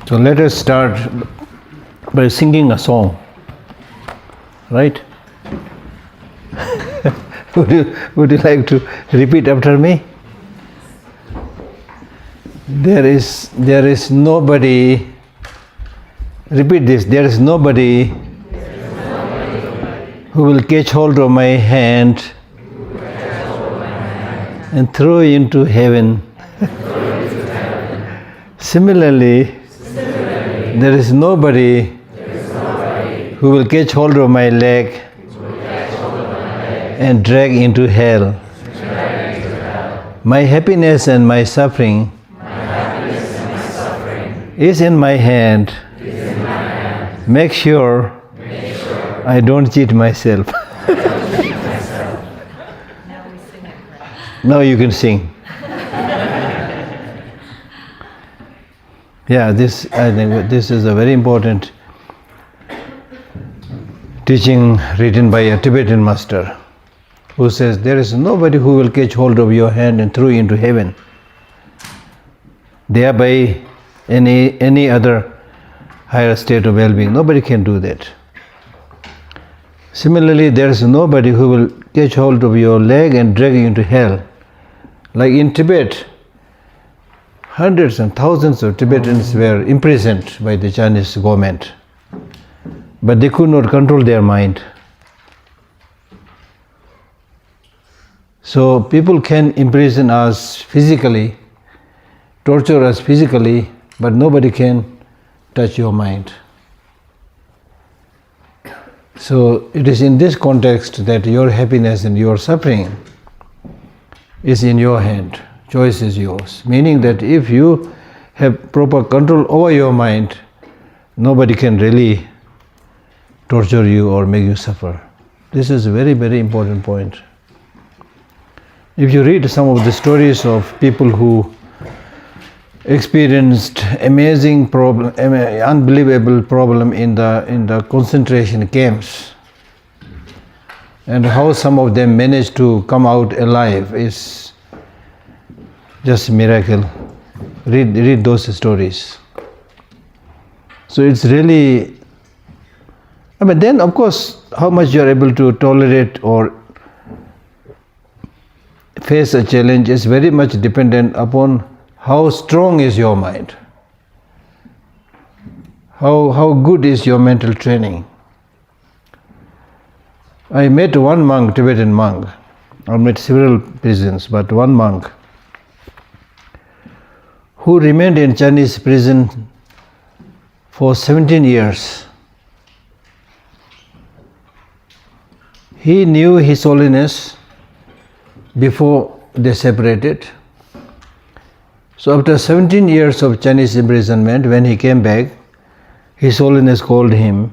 So let us start by singing a song, right? would you like to repeat after me? There is nobody, repeat this, there is nobody who will catch hold of my hand and throw into heaven. Similarly, there is nobody who will catch hold of my leg and drag into hell. My happiness and my suffering is in my hand. Make sure I don't cheat myself. Now you can sing. Yeah, I think this is a very important teaching written by a Tibetan master who says there is nobody who will catch hold of your hand and throw you into heaven, thereby any other higher state of well-being. Nobody can do that. Similarly, there is nobody who will catch hold of your leg and drag you into hell. Like in Tibet, hundreds and thousands of Tibetans were imprisoned by the Chinese government, but they could not control their mind. So people can imprison us physically, torture us physically, but nobody can touch your mind. So it is in this context that your happiness and your suffering is in your hand. Choice is yours. Meaning that if you have proper control over your mind, nobody can really torture you or make you suffer. This is a very, very important point. If you read some of the stories of people who experienced amazing problem, unbelievable problem in the concentration camps, and how some of them managed to come out alive is just a miracle. Read those stories. So it's really, then of course, how much you are able to tolerate or face a challenge is very much dependent upon how strong is your mind, how good is your mental training. I met one monk, Tibetan monk. I met several prisons, but one monk who remained in Chinese prison for 17 years. He knew His Holiness before they separated. So after 17 years of Chinese imprisonment, when he came back, His Holiness called him.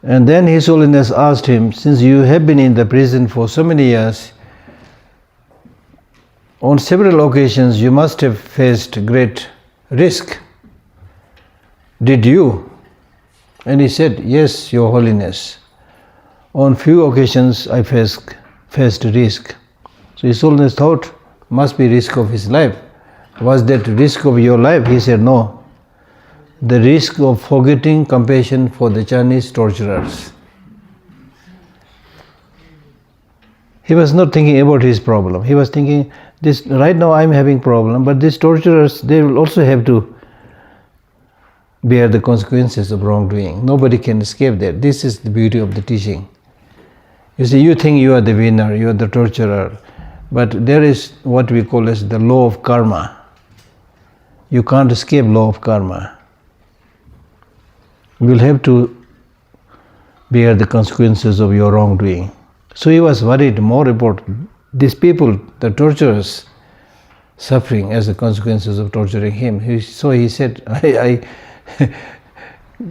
And then His Holiness asked him, since you have been in the prison for so many years, on several occasions you must have faced great risk. Did you? And he said, yes, Your Holiness. On few occasions I faced risk. So His Holiness thought, must be risk of his life. Was that risk of your life? He said, no. The risk of forgetting compassion for the Chinese torturers. He was not thinking about his problem. He was thinking, this right now I am having problem, but these torturers, they will also have to bear the consequences of wrongdoing. Nobody can escape that. This is the beauty of the teaching. You see, you think you are the winner, you are the torturer, but there is what we call as the law of karma. You can't escape law of karma. You will have to bear the consequences of your wrongdoing. So he was worried more about these people, the torturers, suffering as the consequences of torturing him. So he said, I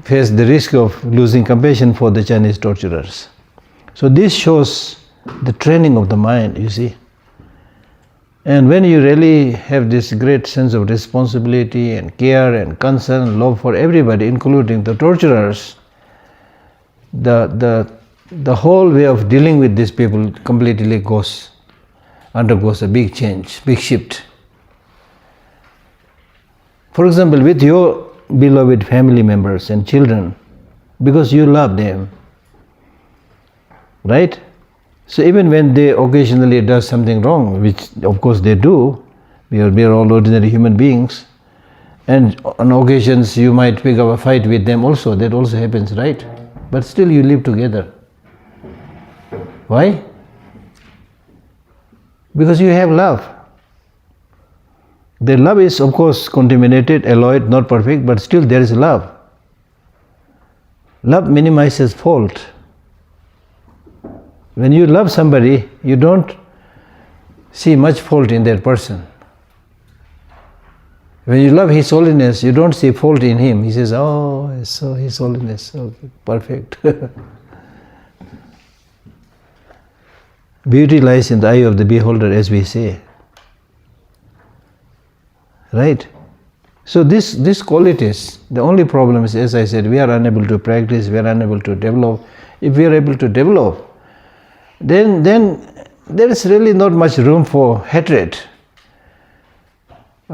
face the risk of losing compassion for the Chinese torturers. So this shows the training of the mind, you see. And when you really have this great sense of responsibility and care and concern, love for everybody, including the torturers, the whole way of dealing with these people completely undergoes a big change, big shift. For example, with your beloved family members and children, because you love them, right? So even when they occasionally do something wrong, which of course they do, we are all ordinary human beings, and on occasions you might pick up a fight with them also, that also happens, right? But still you live together. Why? Because you have love. The love is of course contaminated, alloyed, not perfect, but still there is love. Love minimizes fault. When you love somebody, you don't see much fault in that person. When you love His Holiness, you don't see fault in him. He says, oh, so His Holiness, so perfect. Beauty lies in the eye of the beholder, as we say. Right? So these qualities, the only problem is, as I said, we are unable to practice, we are unable to develop. If we are able to develop, then there is really not much room for hatred,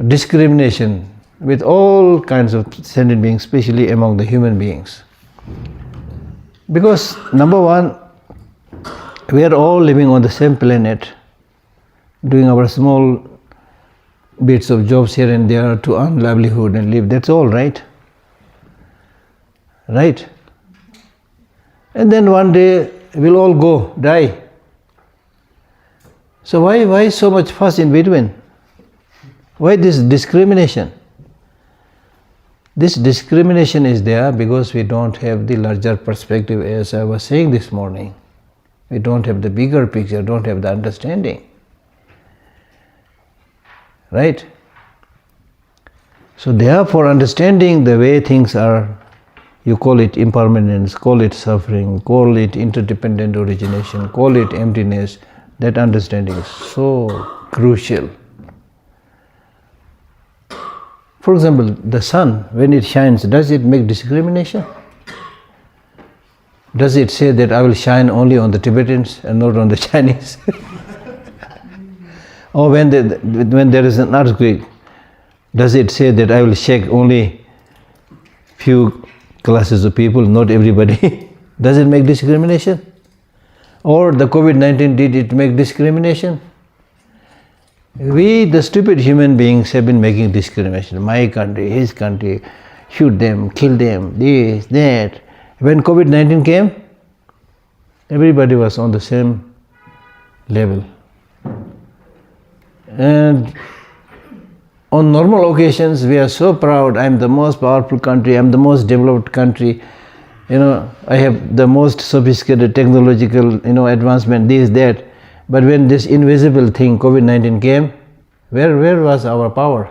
discrimination with all kinds of sentient beings, especially among the human beings. Because number one, we are all living on the same planet, doing our small bits of jobs here and there to earn livelihood and live. That's all, right? Right? And then one day we'll all go, die. So why so much fuss in between? Why this discrimination? This discrimination is there because we don't have the larger perspective, as I was saying this morning. We don't have the bigger picture, don't have the understanding. Right? So therefore, understanding the way things are, you call it impermanence, call it suffering, call it interdependent origination, call it emptiness, that understanding is so crucial. For example, the sun, when it shines, does it make discrimination? Does it say that I will shine only on the Tibetans and not on the Chinese? Or when there is an earthquake, does it say that I will shake only few classes of people, not everybody? Does it make discrimination? Or the COVID-19, did it make discrimination? We, the stupid human beings, have been making discrimination. My country, his country, shoot them, kill them, this, that. When COVID-19 came, everybody was on the same level. And on normal occasions, we are so proud, I am the most powerful country, I am the most developed country, I have the most sophisticated technological, advancement, this, that. But when this invisible thing, COVID-19 came, where was our power?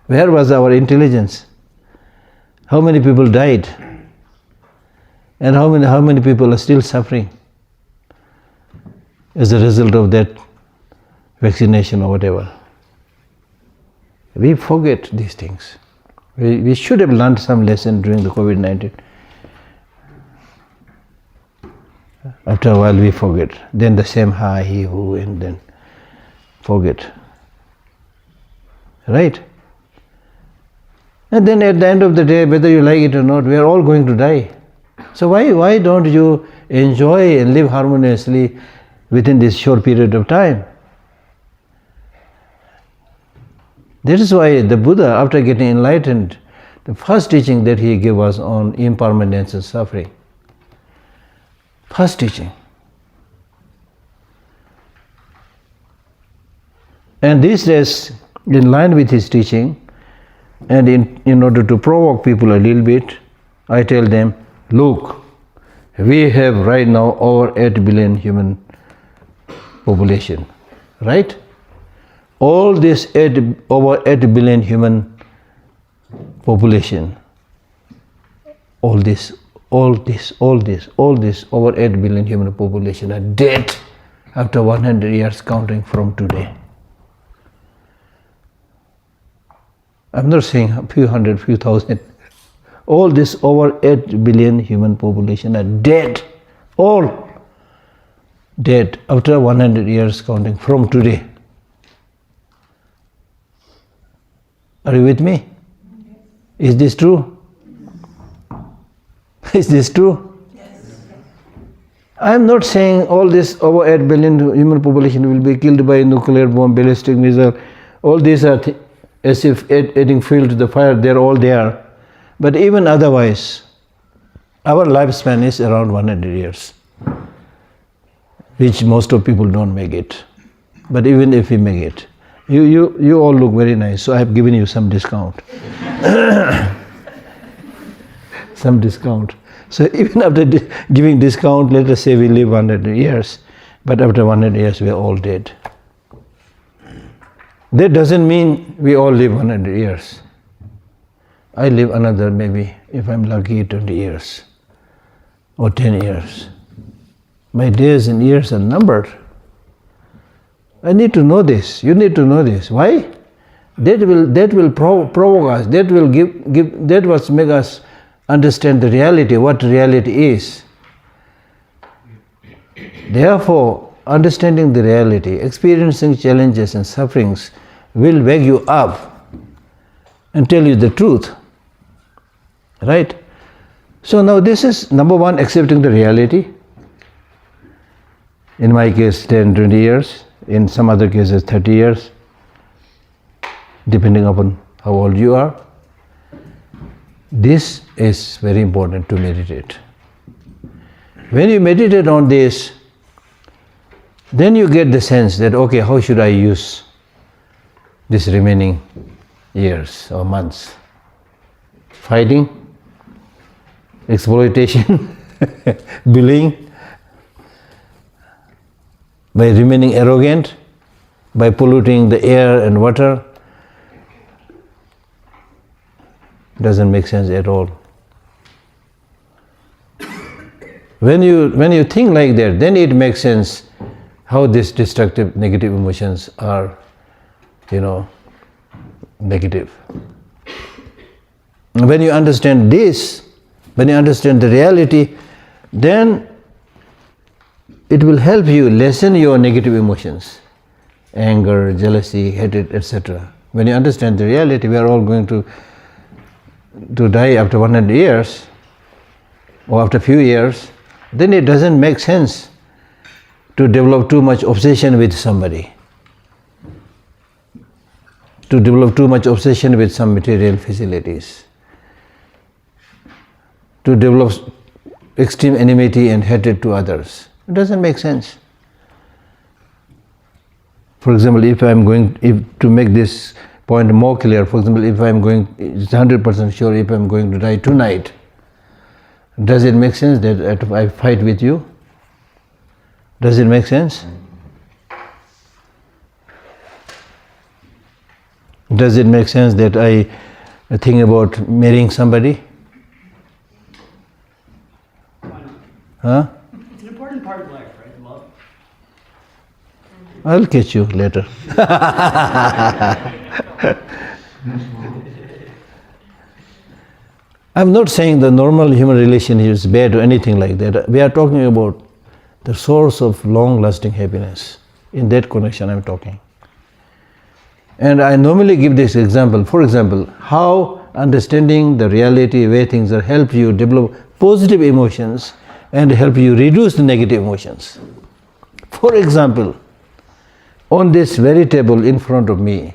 Where was our intelligence? How many people died? And how many people are still suffering as a result of that vaccination or whatever? We forget these things. We should have learned some lesson during the COVID-19. After a while we forget. Then the same hi, he, who, and then forget. Right? And then at the end of the day, whether you like it or not, we are all going to die. So why don't you enjoy and live harmoniously within this short period of time? That is why the Buddha, after getting enlightened, the first teaching that he gave was on impermanence and suffering. First teaching. And these days, in line with his teaching, and in order to provoke people a little bit, I tell them, look, we have right now over 8 billion human population, right? All this over 8 billion human population, all this over 8 billion human population are dead after 100 years counting from today. I'm not saying a few hundred, few thousand. All this over 8 billion human population are dead. All dead after 100 years counting from today. Are you with me? Is this true? Is this true? Yes. I am not saying all this over 8 billion human population will be killed by nuclear bomb, ballistic missile. All these are as if adding fuel to the fire, they're all there. But even otherwise, our lifespan is around 100 years, which most of people don't make it. But even if we make it, you all look very nice, so I have given you some discount. Some discount. So even after giving discount, let us say we live 100 years, but after 100 years we are all dead. That doesn't mean we all live 100 years. I live another maybe, if I'm lucky, 20 years or 10 years. My days and years are numbered. I need to know this. You need to know this. Why? That will provoke us. That will that will make us understand the reality, what reality is. Therefore, understanding the reality, experiencing challenges and sufferings will wake you up and tell you the truth. Right? So now this is number one, accepting the reality. In my case, 10, 20 years. In some other cases, 30 years. Depending upon how old you are. This is very important to meditate. When you meditate on this, then you get the sense that, okay, how should I use this remaining years or months? Fighting, exploitation, bullying, by remaining arrogant, by polluting the air and water. Doesn't make sense at all. When you think like that, then it makes sense how these destructive, negative emotions are, negative. When you understand this, when you understand the reality, then it will help you lessen your negative emotions, anger, jealousy, hatred, etc. When you understand the reality, we are all going to die after 100 years or after a few years, then it doesn't make sense to develop too much obsession with somebody, to develop too much obsession with some material facilities, to develop extreme enmity and hatred to others. It doesn't make sense. For example, to make this point more clear, for example, if it's 100% sure if I'm going to die tonight, does it make sense that I fight with you? Does it make sense? Does it make sense that I think about marrying somebody? Huh? It's an important part of life, right? Love. I'll catch you later. I'm not saying the normal human relation is bad or anything like that. We are talking about the source of long-lasting happiness. In that connection I'm talking. And I normally give this example. For example, how understanding the reality, way things are, help you develop positive emotions and help you reduce the negative emotions. For example, on this very table in front of me,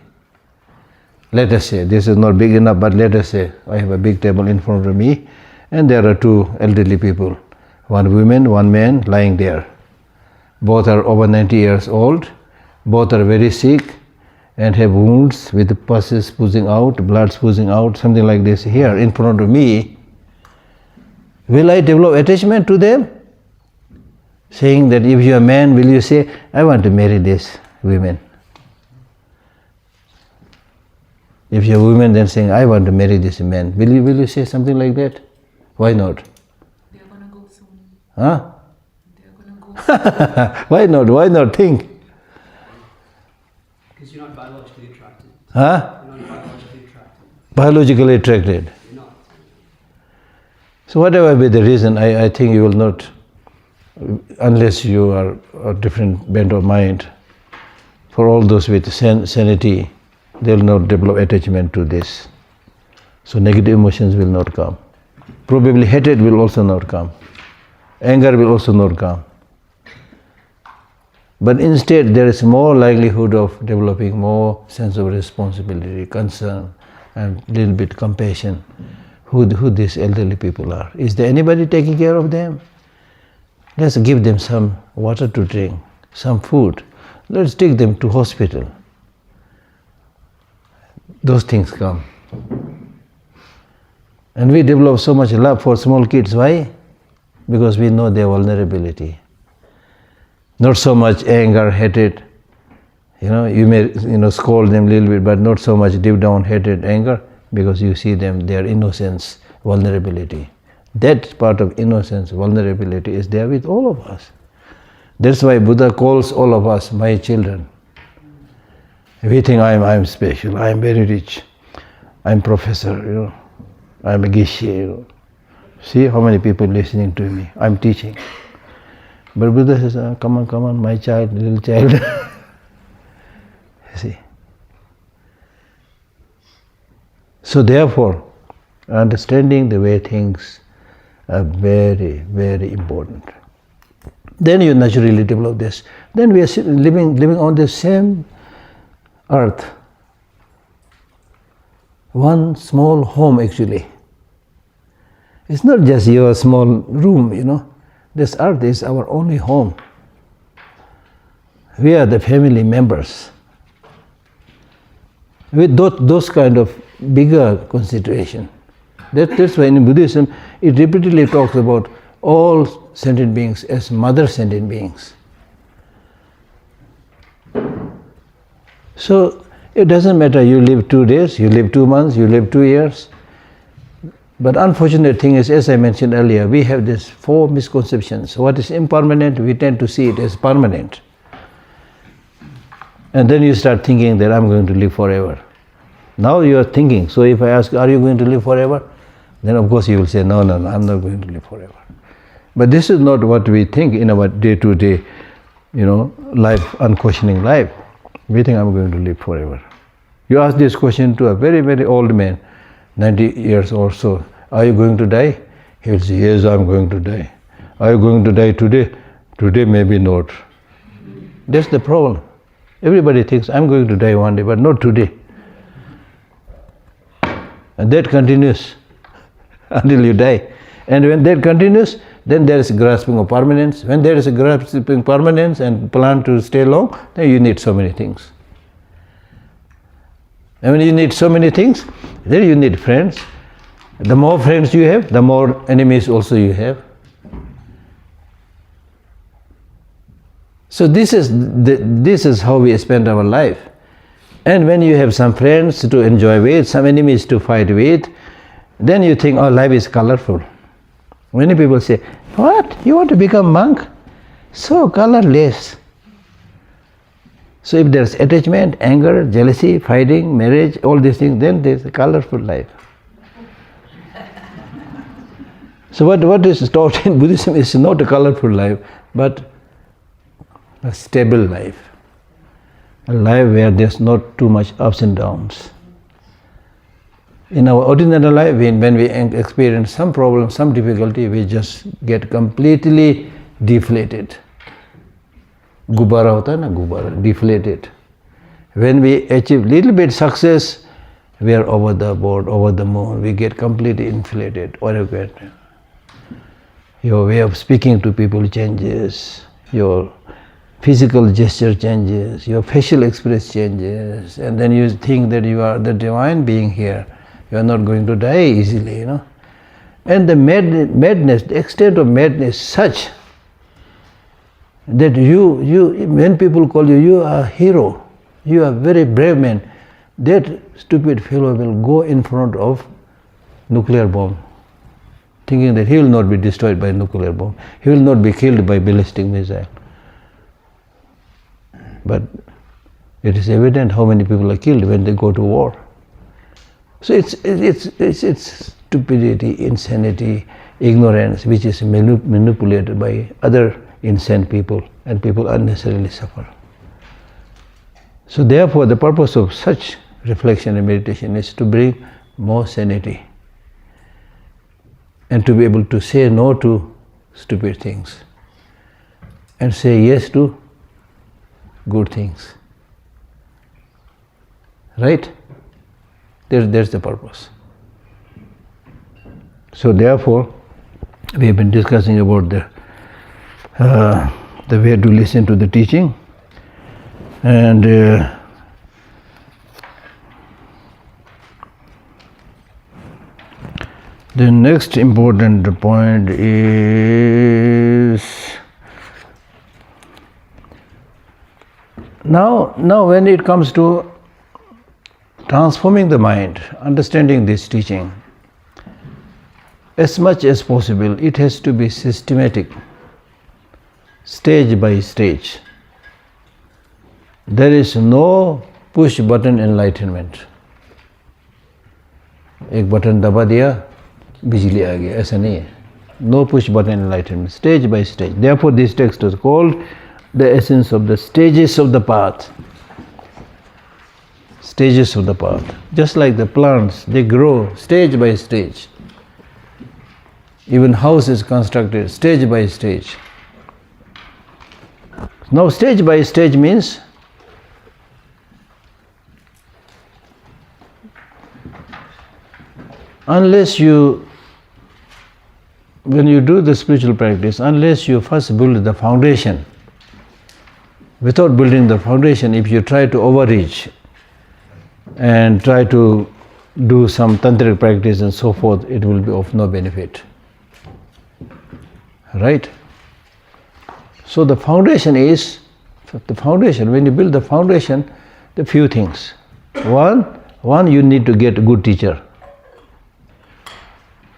let us say, this is not big enough, but let us say I have a big table in front of me and there are two elderly people, one woman, one man lying there. Both are over 90 years old, both are very sick and have wounds with pusses oozing out, blood oozing out, something like this here in front of me. Will I develop attachment to them? Saying that if you are a man, will you say, I want to marry this woman? If you're a woman, then saying, I want to marry this man, will you say something like that? Why not? They're gonna go soon. Huh? They're gonna go. Why not? Why not think? Because you're not biologically attracted. Huh? You're not biologically attracted. Biologically attracted. You're not. So whatever be the reason, I think you will not, unless you are a different bent of mind, for all those with sanity, they will not develop attachment to this. So negative emotions will not come. Probably hatred will also not come. Anger will also not come. But instead there is more likelihood of developing more sense of responsibility, concern, and little bit compassion. Who these elderly people are. Is there anybody taking care of them? Let's give them some water to drink, some food. Let's take them to hospital. Those things come. And we develop so much love for small kids. Why? Because we know their vulnerability. Not so much anger, hatred. You may scold them a little bit, but not so much deep down hatred, anger, because you see them, their innocence, vulnerability. That part of innocence, vulnerability is there with all of us. That's why Buddha calls all of us my children. We think I'm special, I'm very rich, I'm professor, I'm a Geshe. See how many people listening to me, I'm teaching. But Buddha says, come on, my child, little child. See. So therefore, understanding the way things are very, very important. Then you naturally develop this. Then we are living on the same earth. One small home actually. It's not just your small room, This earth is our only home. We are the family members. With those kind of bigger consideration. That's why in Buddhism it repeatedly talks about all sentient beings as mother sentient beings. So it doesn't matter you live 2 days, you live 2 months, you live 2 years. But unfortunate thing is, as I mentioned earlier, we have these 4 misconceptions. What is impermanent, we tend to see it as permanent. And then you start thinking that I'm going to live forever. Now you are thinking, so if I ask, are you going to live forever? Then of course you will say, no, I'm not going to live forever. But this is not what we think in our day-to-day, life, unquestioning life. We think I'm going to live forever. You ask this question to a very, very old man, 90 years or so, are you going to die? He will say, yes, I'm going to die. Are you going to die today? Today maybe not. That's the problem. Everybody thinks I'm going to die one day, but not today. And that continues until you die. And when that continues, then there is grasping of permanence. When there is a grasping permanence and plan to stay long, then you need so many things. And when you need so many things, then you need friends. The more friends you have, the more enemies also you have. So this is how we spend our life. And when you have some friends to enjoy with, some enemies to fight with, then you think, oh, life is colorful. Many people say, what? You want to become monk? So colorless. So if there's attachment, anger, jealousy, fighting, marriage, all these things, then there's a colorful life. So what is taught in Buddhism is not a colorful life, but a stable life. A life where there's not too much ups and downs. In our ordinary life, when we experience some problem, some difficulty, we just get completely deflated. Gubara hota na, gubara, deflated. When we achieve little bit success, we are over the board, over the moon, we get completely inflated, arrogant. Your way of speaking to people changes, your physical gesture changes, your facial expression changes, and then you think that you are the divine being here. You are not going to die easily, And the madness, the extent of madness is such that when people call you, you are a hero, you are a very brave man, that stupid fellow will go in front of nuclear bomb, thinking that he will not be destroyed by nuclear bomb, he will not be killed by ballistic missile. But it is evident how many people are killed when they go to war. So it's stupidity, insanity, ignorance, which is manipulated by other insane people, and people unnecessarily suffer. So therefore the purpose of such reflection and meditation is to bring more sanity and to be able to say no to stupid things and say yes to good things. Right? There's the purpose. So therefore, we have been discussing about the way to listen to the teaching, and the next important point is now when it comes to transforming the mind, understanding this teaching, as much as possible, it has to be systematic, stage by stage. There is no push button enlightenment. एक button दबा दिया बिजली आ गया, ऐसा नहीं है. No push button enlightenment, stage by stage. Therefore this text is called the essence of the stages of the path. Stages of the path. Just like the plants, they grow stage by stage. Even house is constructed stage by stage. Now stage by stage means unless you, when you do the spiritual practice, unless you first build the foundation, without building the foundation, if you try to overreach and try to do some tantric practice and so forth, it will be of no benefit. Right? So the foundation is, when you build the foundation, the few things. One, you need to get a good teacher.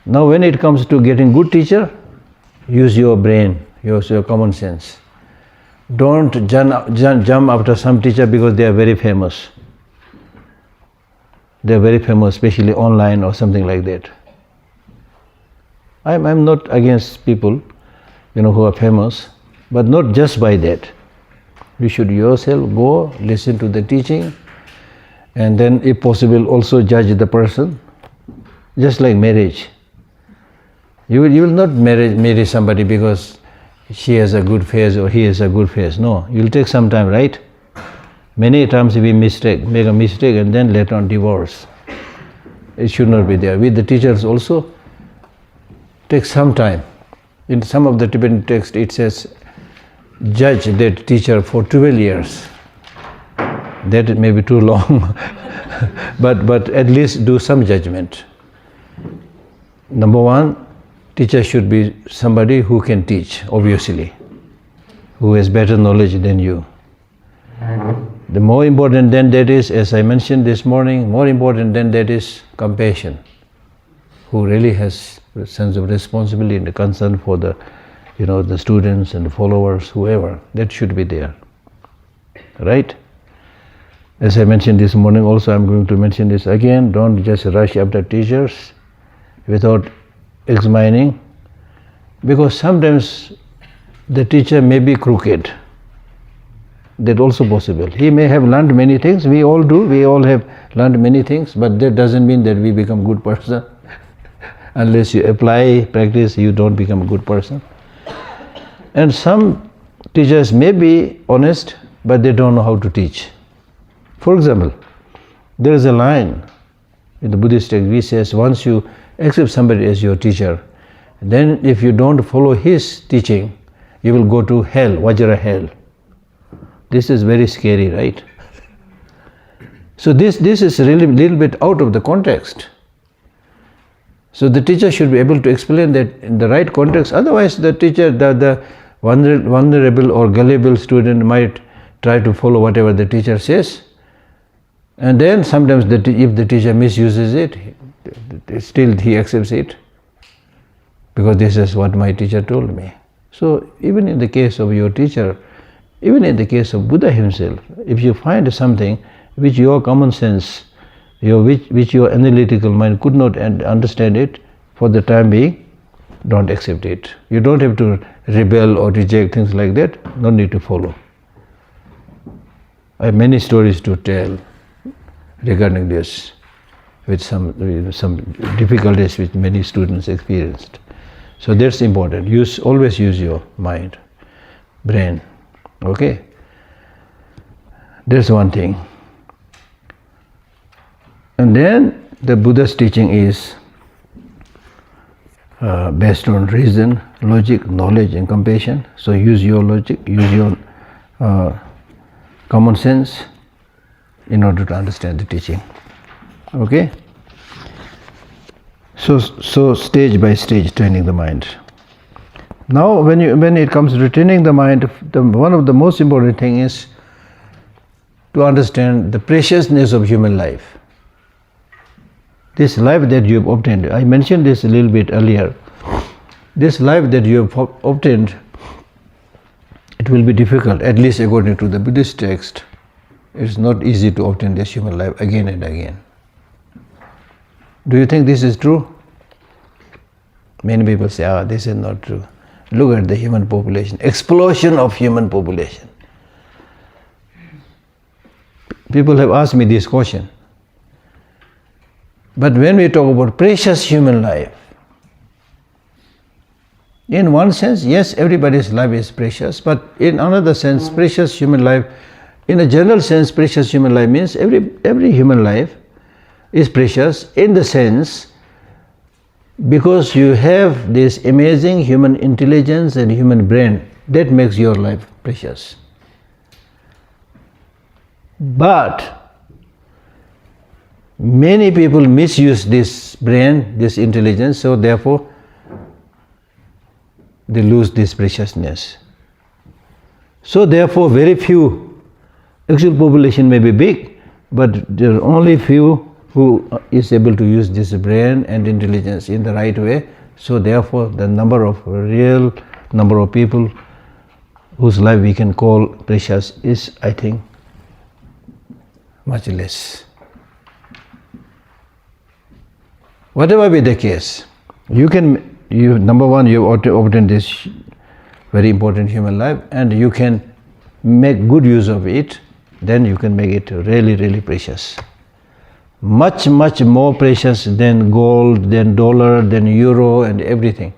Now when it comes to getting good teacher, use your brain, use your common sense. Don't jump after some teacher because they are very famous. They are very famous, especially online or something like that. I'm not against people, who are famous, but not just by that. You should yourself go, listen to the teaching, and then if possible also judge the person. Just like marriage. You will not marry somebody because she has a good face or he has a good face. No, you will take some time, right? Many times we make a mistake and then later on divorce. It should not be there. With the teachers also, take some time. In some of the Tibetan text it says, judge that teacher for 12 years. That may be too long, but at least do some judgment. Number one, teacher should be somebody who can teach, obviously, who has better knowledge than you. The more important than that is, as I mentioned this morning, more important than that is compassion, who really has a sense of responsibility and concern for the, the students and the followers, whoever. That should be there, right? As I mentioned this morning also, I'm going to mention this again. Don't just rush after teachers without examining, because sometimes the teacher may be crooked. That's also possible. He may have learned many things. We all do. We all have learned many things, but that doesn't mean that we become good person. Unless you apply practice, you don't become a good person. And some teachers may be honest, but they don't know how to teach. For example, there is a line in the Buddhist text which says, once you accept somebody as your teacher, then if you don't follow his teaching, you will go to hell, Vajra hell. This is very scary, right? So this is really a little bit out of the context. So the teacher should be able to explain that in the right context. Otherwise the teacher, the vulnerable or gullible student might try to follow whatever the teacher says. And then sometimes if the teacher misuses it, still he accepts it, because this is what my teacher told me. So even in the case of your teacher, even in the case of Buddha himself, if you find something which your common sense, which your analytical mind could not understand it, for the time being, don't accept it. You don't have to rebel or reject things like that. No need to follow. I have many stories to tell. regarding this, with some difficulties which many students experienced. So that's important. Always use your mind, brain. Okay? That's one thing. And then the Buddha's teaching is based on reason, logic, knowledge, and compassion. So use your logic, use your common sense in order to understand the teaching. Okay? So stage by stage training the mind. Now when it comes to training the mind, one of the most important thing is to understand the preciousness of human life. This life that you have obtained, I mentioned this a little bit earlier. This life that you have obtained, it will be difficult, at least according to the Buddhist text. It's not easy to obtain this human life again and again. Do you think this is true? Many people say, this is not true. Look at the human population, explosion of human population. People have asked me this question. But when we talk about precious human life, in one sense, yes, everybody's life is precious, but in another sense, precious human life, in a general sense, precious human life means every human life is precious in the sense because you have this amazing human intelligence and human brain that makes your life precious. But many people misuse this brain, this intelligence, so therefore they lose this preciousness. So therefore very few, actual population may be big, but there are only few who is able to use this brain and intelligence in the right way. So therefore the real number of people whose life we can call precious is, I think, much less. Whatever be the case, number one, you ought to obtain this very important human life, and you can make good use of it, then you can make it really, really precious. Much, much more precious than gold, than dollar, than euro, and everything.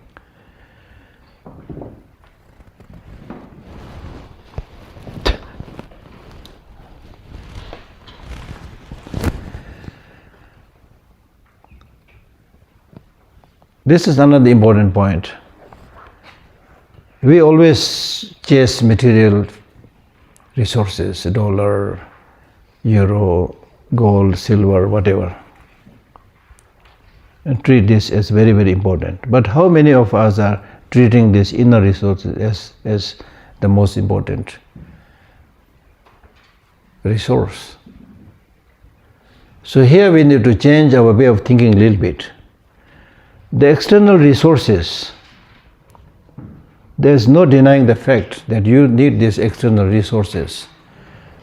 This is another important point. We always chase material resources, dollar, euro, gold, silver, whatever, and treat this as very, very important. But how many of us are treating these inner resources as the most important resource? So here we need to change our way of thinking a little bit. The external resources, there is no denying the fact that you need these external resources.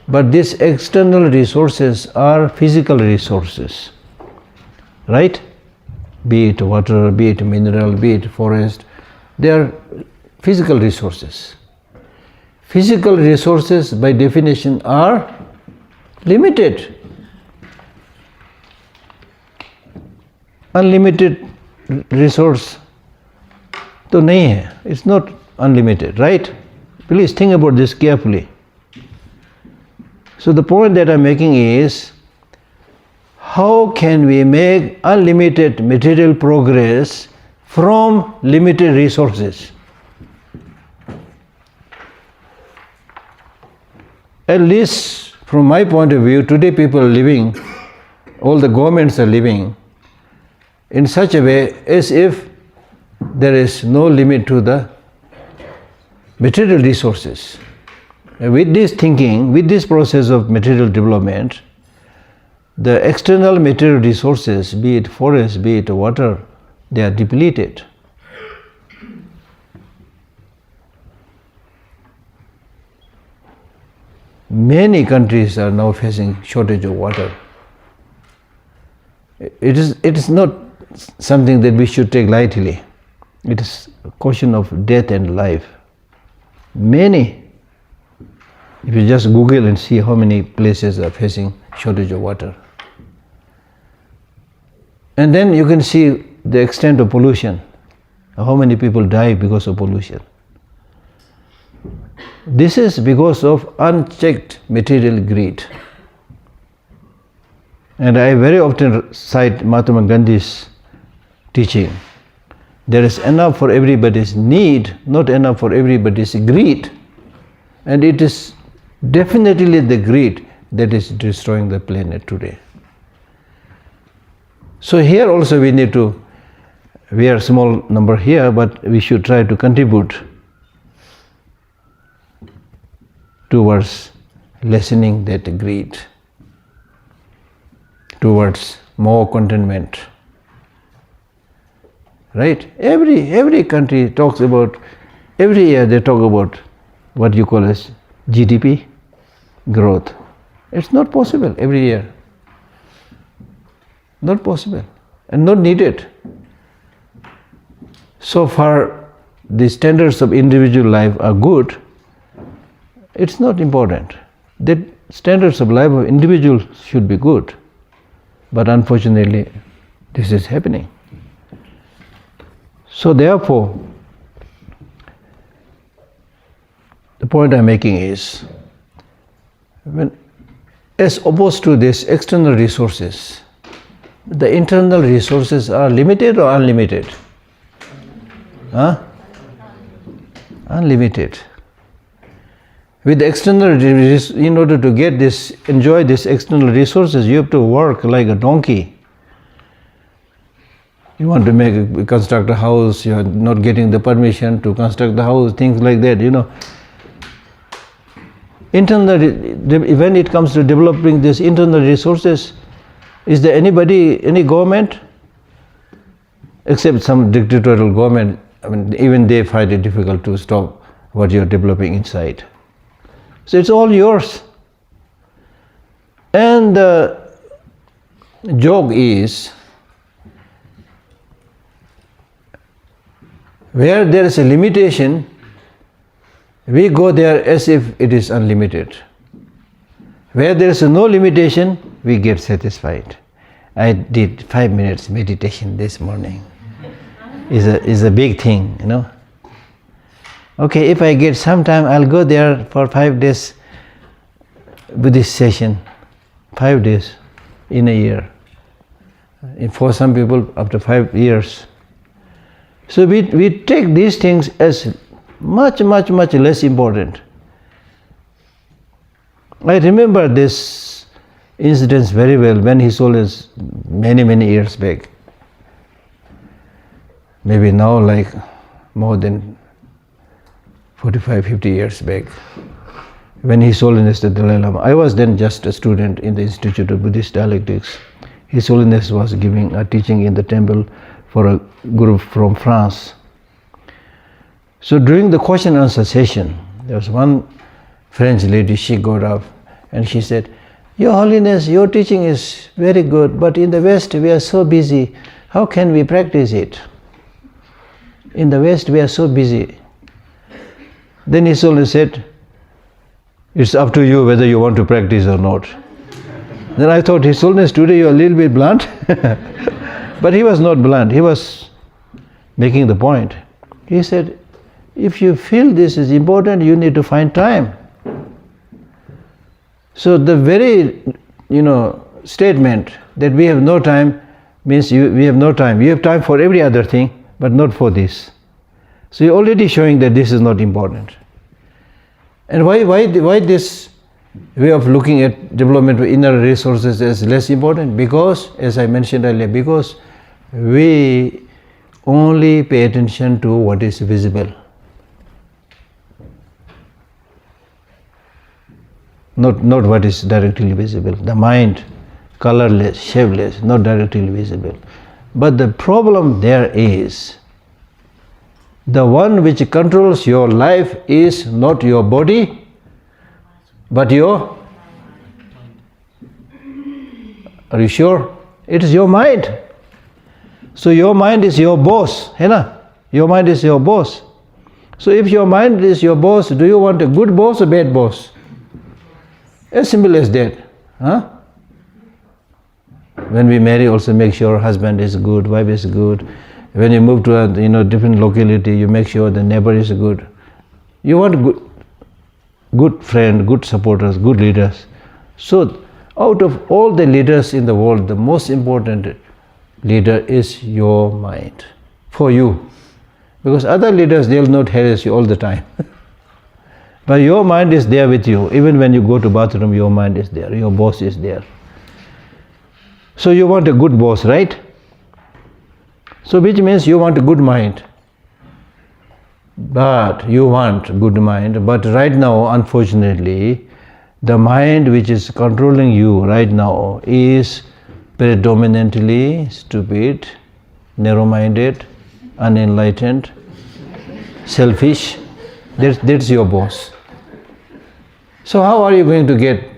But these external resources are physical resources, right? Be it water, be it mineral, be it forest, they are physical resources. Physical resources by definition are limited. Unlimited resource तो नहीं है, it's not unlimited, right? Please think about this carefully. So the point that I'm making is, how can we make unlimited material progress from limited resources? At least from my point of view, today people are living, all the governments are living in such a way as if there is no limit to the material resources. With this thinking, with this process of material development, the external material resources, be it forest, be it water, they are depleted. Many countries are now facing shortage of water. It is not something that we should take lightly. It is a question of death and life. Many, if you just Google and see how many places are facing shortage of water. And then you can see the extent of pollution. How many people die because of pollution. This is because of unchecked material greed. And I very often cite Mahatma Gandhi's teaching. There is enough for everybody's need, not enough for everybody's greed. And it is definitely the greed that is destroying the planet today. So here also we are a small number here, but we should try to contribute towards lessening that greed, towards more contentment. Right? Every country talks about, every year they talk about what you call as GDP growth. It's not possible every year. Not possible and not needed. So far the standards of individual life are good, it's not important. The standards of life of individuals should be good. But unfortunately this is happening. So therefore, the point I'm making is, as opposed to these external resources, the internal resources are limited or unlimited? Unlimited. With the external, in order to get this, enjoy these external resources, you have to work like a donkey. You want to construct a house, you are not getting the permission to construct the house, things like that, when it comes to developing these internal resources, is there any government, except some dictatorial government, even they find it difficult to stop what you are developing inside. So it's all yours. And the joke is, where there is a limitation, we go there as if it is unlimited. Where there is no limitation, we get satisfied. I did 5 minutes meditation this morning. Is a big thing, Okay, if I get some time, I'll go there for 5 days Buddhist session. 5 days in a year. For some people, after 5 years. So we take these things as much less important. I remember this incident very well when he sold his many years back. Maybe now like more than 45, 50 years back. When His Holiness the Dalai Lama, I was then just a student in the Institute of Buddhist Dialectics. His Holiness was giving a teaching in the temple for a group from France. So during the question and answer session, there was one French lady, she got up and she said, "Your Holiness, your teaching is very good, but in the West we are so busy. How can we practice it? In the West we are so busy." Then His Holiness said, "It's up to you whether you want to practice or not." Then I thought, His Holiness, today you are a little bit blunt. But he was not blunt, he was making the point. He said, if you feel this is important, you need to find time. So the very, statement that we have no time means we have no time. You have time for every other thing, but not for this. So you're already showing that this is not important. And why this way of looking at development of inner resources as less important? Because, as I mentioned earlier, because we only pay attention to what is visible. Not what is directly visible. The mind, colorless, shapeless, not directly visible. But the problem there is, the one which controls your life is not your body, but your... Are you sure? It is your mind. So your mind is your boss, your mind is your boss. So if your mind is your boss, do you want a good boss or bad boss? As simple as that. When we marry, also make sure husband is good, wife is good. When you move to a different locality, you make sure the neighbor is good. You want good friend, good supporters, good leaders. So out of all the leaders in the world, the most important leader is your mind, for you. Because other leaders, they will not harass you all the time. But your mind is there with you. Even when you go to bathroom, your mind is there, your boss is there. So you want a good boss, right? So which means you want a good mind. But you want good mind. But right now, unfortunately, the mind which is controlling you right now is predominantly stupid, narrow-minded, unenlightened, selfish. That's your boss. So how are you going to get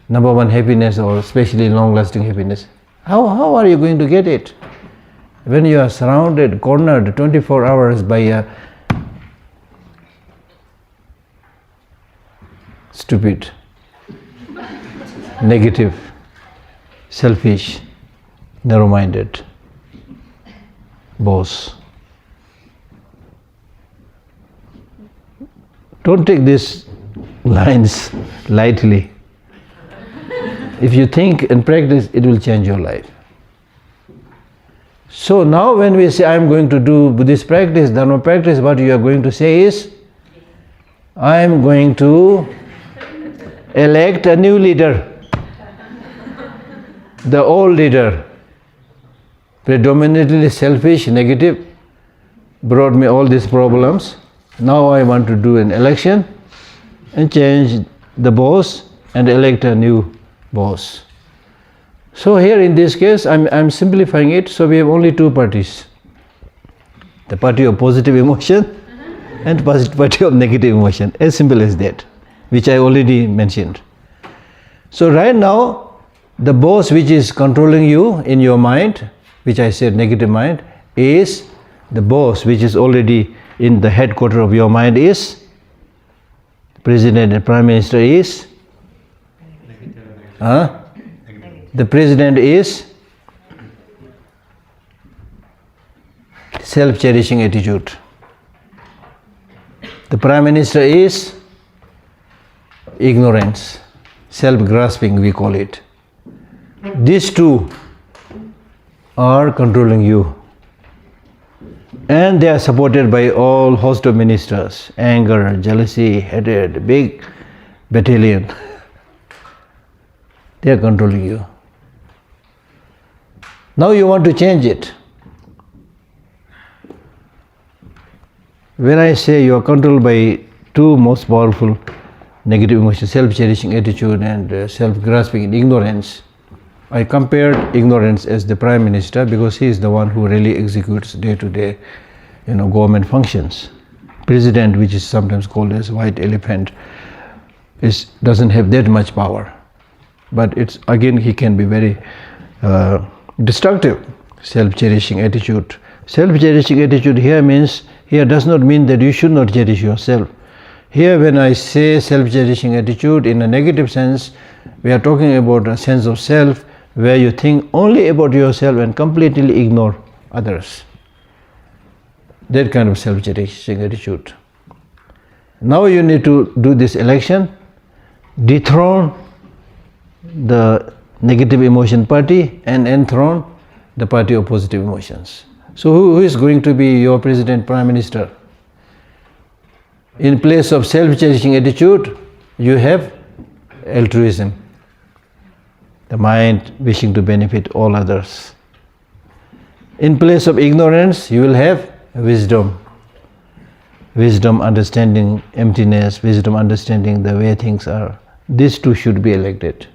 number one happiness, or especially long-lasting happiness? How are you going to get it? When you are surrounded, cornered 24 hours by a stupid, negative, selfish, narrow-minded boss. Don't take these lines lightly. If you think and practice, it will change your life. So now when we say, I am going to do Buddhist practice, Dharma practice, what you are going to say is, I am going to elect a new leader. The old leader, predominantly selfish, negative, brought me all these problems. Now I want to do an election and change the boss and elect a new boss. So here in this case, I'm simplifying it. So we have only two parties. The party of positive emotion and party of negative emotion. As simple as that, which I already mentioned. So right now, the boss which is controlling you in your mind, which I said negative mind, is the boss which is already in the headquarters of your mind is President and Prime Minister is the President is self-cherishing attitude. The Prime Minister is ignorance, self-grasping we call it. These two are controlling you. And they are supported by all host of ministers, anger, jealousy, hatred, big battalion. They are controlling you. Now you want to change it. When I say you are controlled by two most powerful negative emotions, self-cherishing attitude and self-grasping and ignorance, I compared ignorance as the Prime Minister because he is the one who really executes day-to-day, government functions. President, which is sometimes called as white elephant, doesn't have that much power. But he can be very destructive. Self-cherishing attitude. Self-cherishing attitude here does not mean that you should not cherish yourself. Here when I say self-cherishing attitude in a negative sense, we are talking about a sense of self where you think only about yourself and completely ignore others. That kind of self-cherishing attitude. Now you need to do this election, dethrone the negative emotion party and enthrone the party of positive emotions. So who is going to be your President, Prime Minister? In place of self-cherishing attitude, you have altruism. The mind wishing to benefit all others. In place of ignorance, you will have wisdom. Wisdom understanding emptiness, wisdom understanding the way things are. These two should be elected.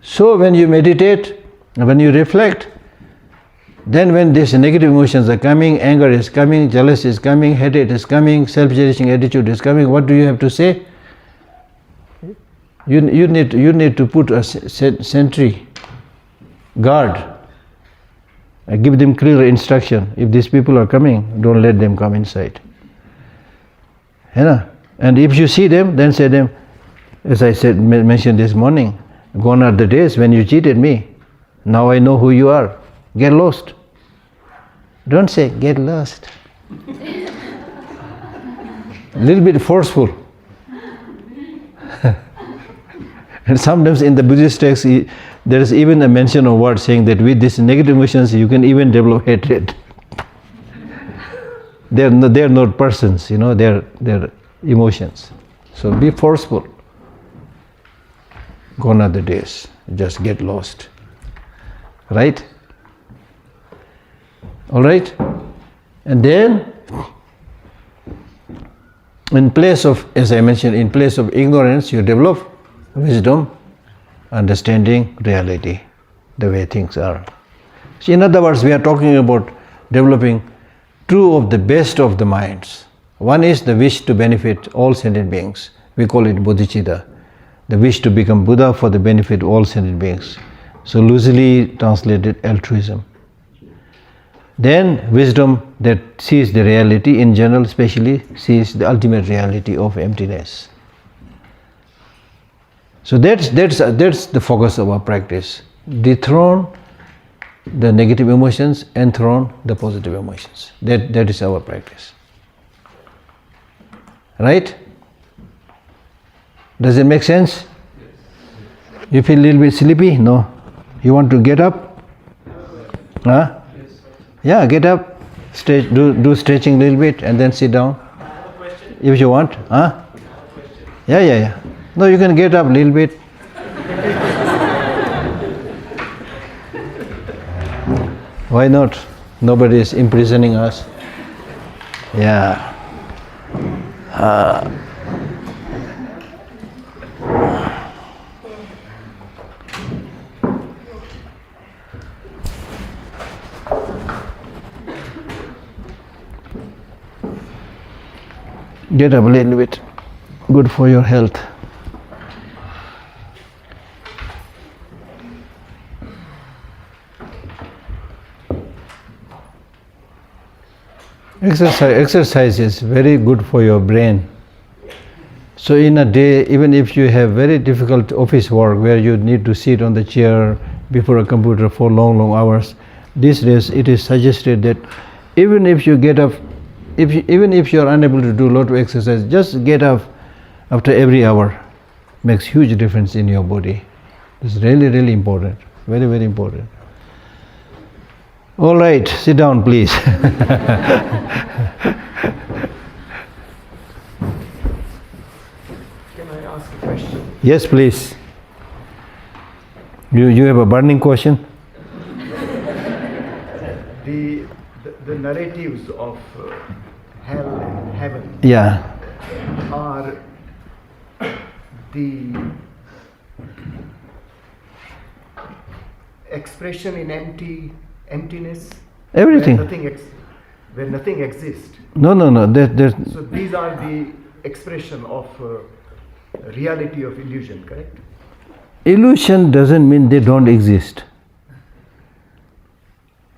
So when you meditate, when you reflect, then when these negative emotions are coming, anger is coming, jealousy is coming, hatred is coming, self-cherishing attitude is coming, what do you have to say? You need to put a sentry, guard. Give them clear instruction. If these people are coming, don't let them come inside. And if you see them, then say them, As I said, mentioned this morning, gone are the days when you cheated me. Now I know who you are. Get lost. Don't say get lost. A little bit forceful. And sometimes in the Buddhist text, there is even a mention of word saying that with these negative emotions, you can even develop hatred. They're not persons, they're emotions. So be forceful. Gone are the days. Just get lost. Right? All right? And then, in place of, as I mentioned, in place of ignorance, you develop wisdom, understanding reality, the way things are. So in other words, we are talking about developing two of the best of the minds. One is the wish to benefit all sentient beings. We call it bodhicitta, the wish to become Buddha for the benefit of all sentient beings. So loosely translated, altruism. Then wisdom that sees the reality in general, especially sees the ultimate reality of emptiness. So that's the focus of our practice. Dethrone the negative emotions, enthrone the positive emotions. That is our practice. Right? Does it make sense? You feel a little bit sleepy? No. You want to get up? Huh? Yeah, get up, stretch, do stretching a little bit, and then sit down. If you want, huh? Yeah. No, you can get up a little bit. Why not? Nobody is imprisoning us. Yeah. Get up a little bit. Good for your health. Exercise is very good for your brain. So in a day, even if you have very difficult office work where you need to sit on the chair before a computer for long hours, these days it is suggested that even if you get up, even if you are unable to do a lot of exercise, just get up after every hour. Makes huge difference in your body. It's really important. Very important. All right, sit down, please. Can I ask a question? Yes, please. You have a burning question? The narratives of hell and heaven Yeah. are the expression in emptiness. Everything. Where nothing exists. No. So these are the expression of reality of illusion, correct? Illusion doesn't mean they don't exist.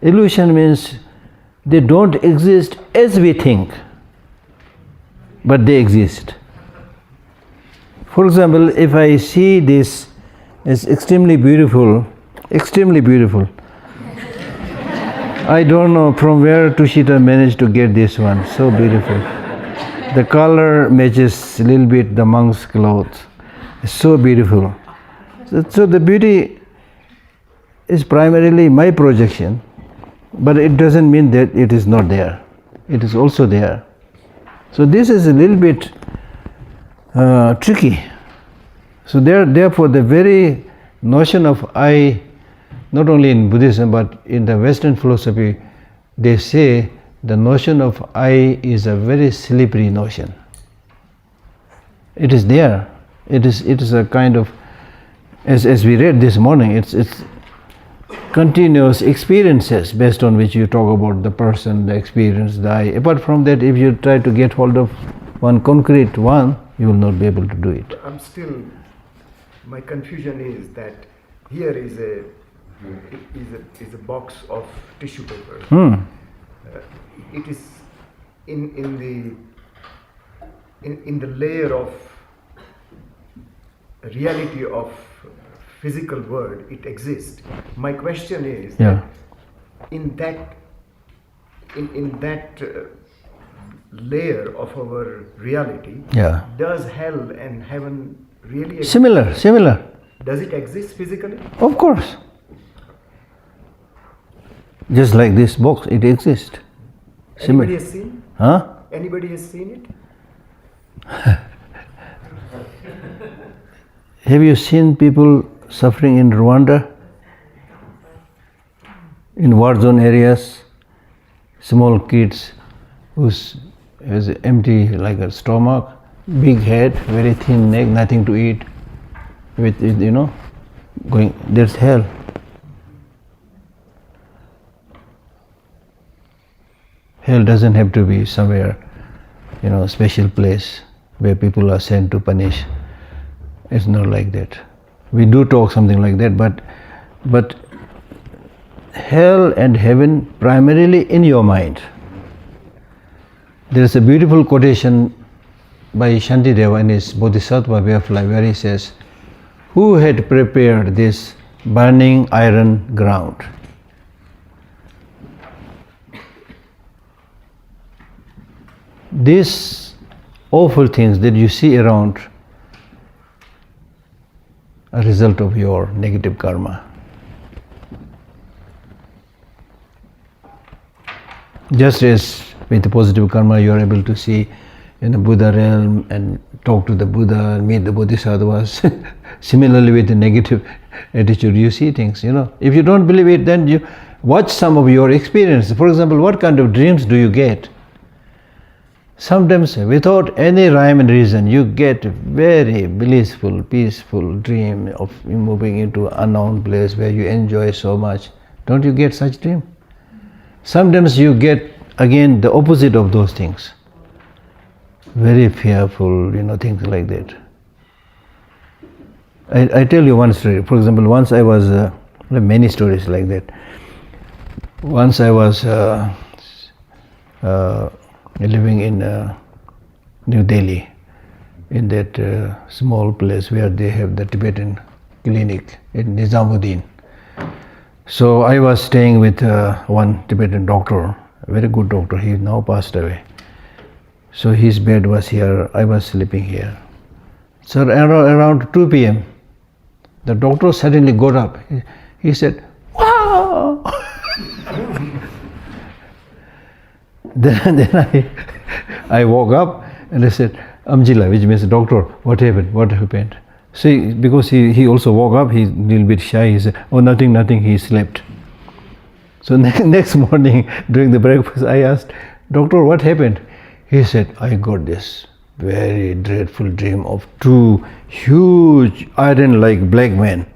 Illusion means they don't exist as we think, but they exist. For example, if I see this as extremely beautiful, I don't know from where Tushita managed to get this one, so beautiful. The color matches a little bit the monk's clothes. It's so beautiful. So the beauty is primarily my projection, but it doesn't mean that it is not there. It is also there. So this is a little bit tricky. So therefore the very notion of I, not only in Buddhism but in the Western philosophy, they say the notion of I is a very slippery notion. It is there. It is a kind of, as we read this morning, it's continuous experiences based on which you talk about the person, the experience, the I. Apart from that, if you try to get hold of one concrete one, you will not be able to do it. My confusion is that here is a box of tissue paper. It is in the layer of reality of physical world, it exists. My question is, Yeah. in that layer of our reality, Yeah. does hell and heaven really exist? Similar. Does it exist physically? Of course. Just like this box, it exists. Anybody has seen? Huh? Anybody has seen it? Have you seen people suffering in Rwanda? In war zone areas, small kids who's has empty like a stomach, big head, very thin neck, nothing to eat, with going, there's hell. Hell doesn't have to be somewhere, special place where people are sent to punish. It's not like that. We do talk something like that, but hell and heaven primarily in your mind. There is a beautiful quotation by Shantideva in his Bodhisattva Way of Life where he says, "Who had prepared this burning iron ground?" These awful things that you see around are a result of your negative karma. Just as with the positive karma you are able to see in the Buddha realm and talk to the Buddha, meet the Bodhisattvas. Similarly with the negative attitude you see things, If you don't believe it, then you watch some of your experiences. For example, what kind of dreams do you get? Sometimes without any rhyme and reason you get a very blissful, peaceful dream of moving into an unknown place where you enjoy so much. Don't you get such dream? Sometimes you get again the opposite of those things. Very fearful, things like that. I tell you one story. For example, once I was, many stories like that. Once I was living in New Delhi, in that small place where they have the Tibetan clinic in Nizamuddin. So I was staying with one Tibetan doctor, a very good doctor. He now passed away. So his bed was here, I was sleeping here. So around 2 p.m., the doctor suddenly got up. He said, "Wow!" Then I woke up and I said, "Amjila," which means doctor, what happened? What happened? See, because he also woke up, he's a little bit shy. He said, "Oh, nothing, he slept." So next morning during the breakfast, I asked, "Doctor, what happened?" He said, "I got this very dreadful dream of two huge iron-like black men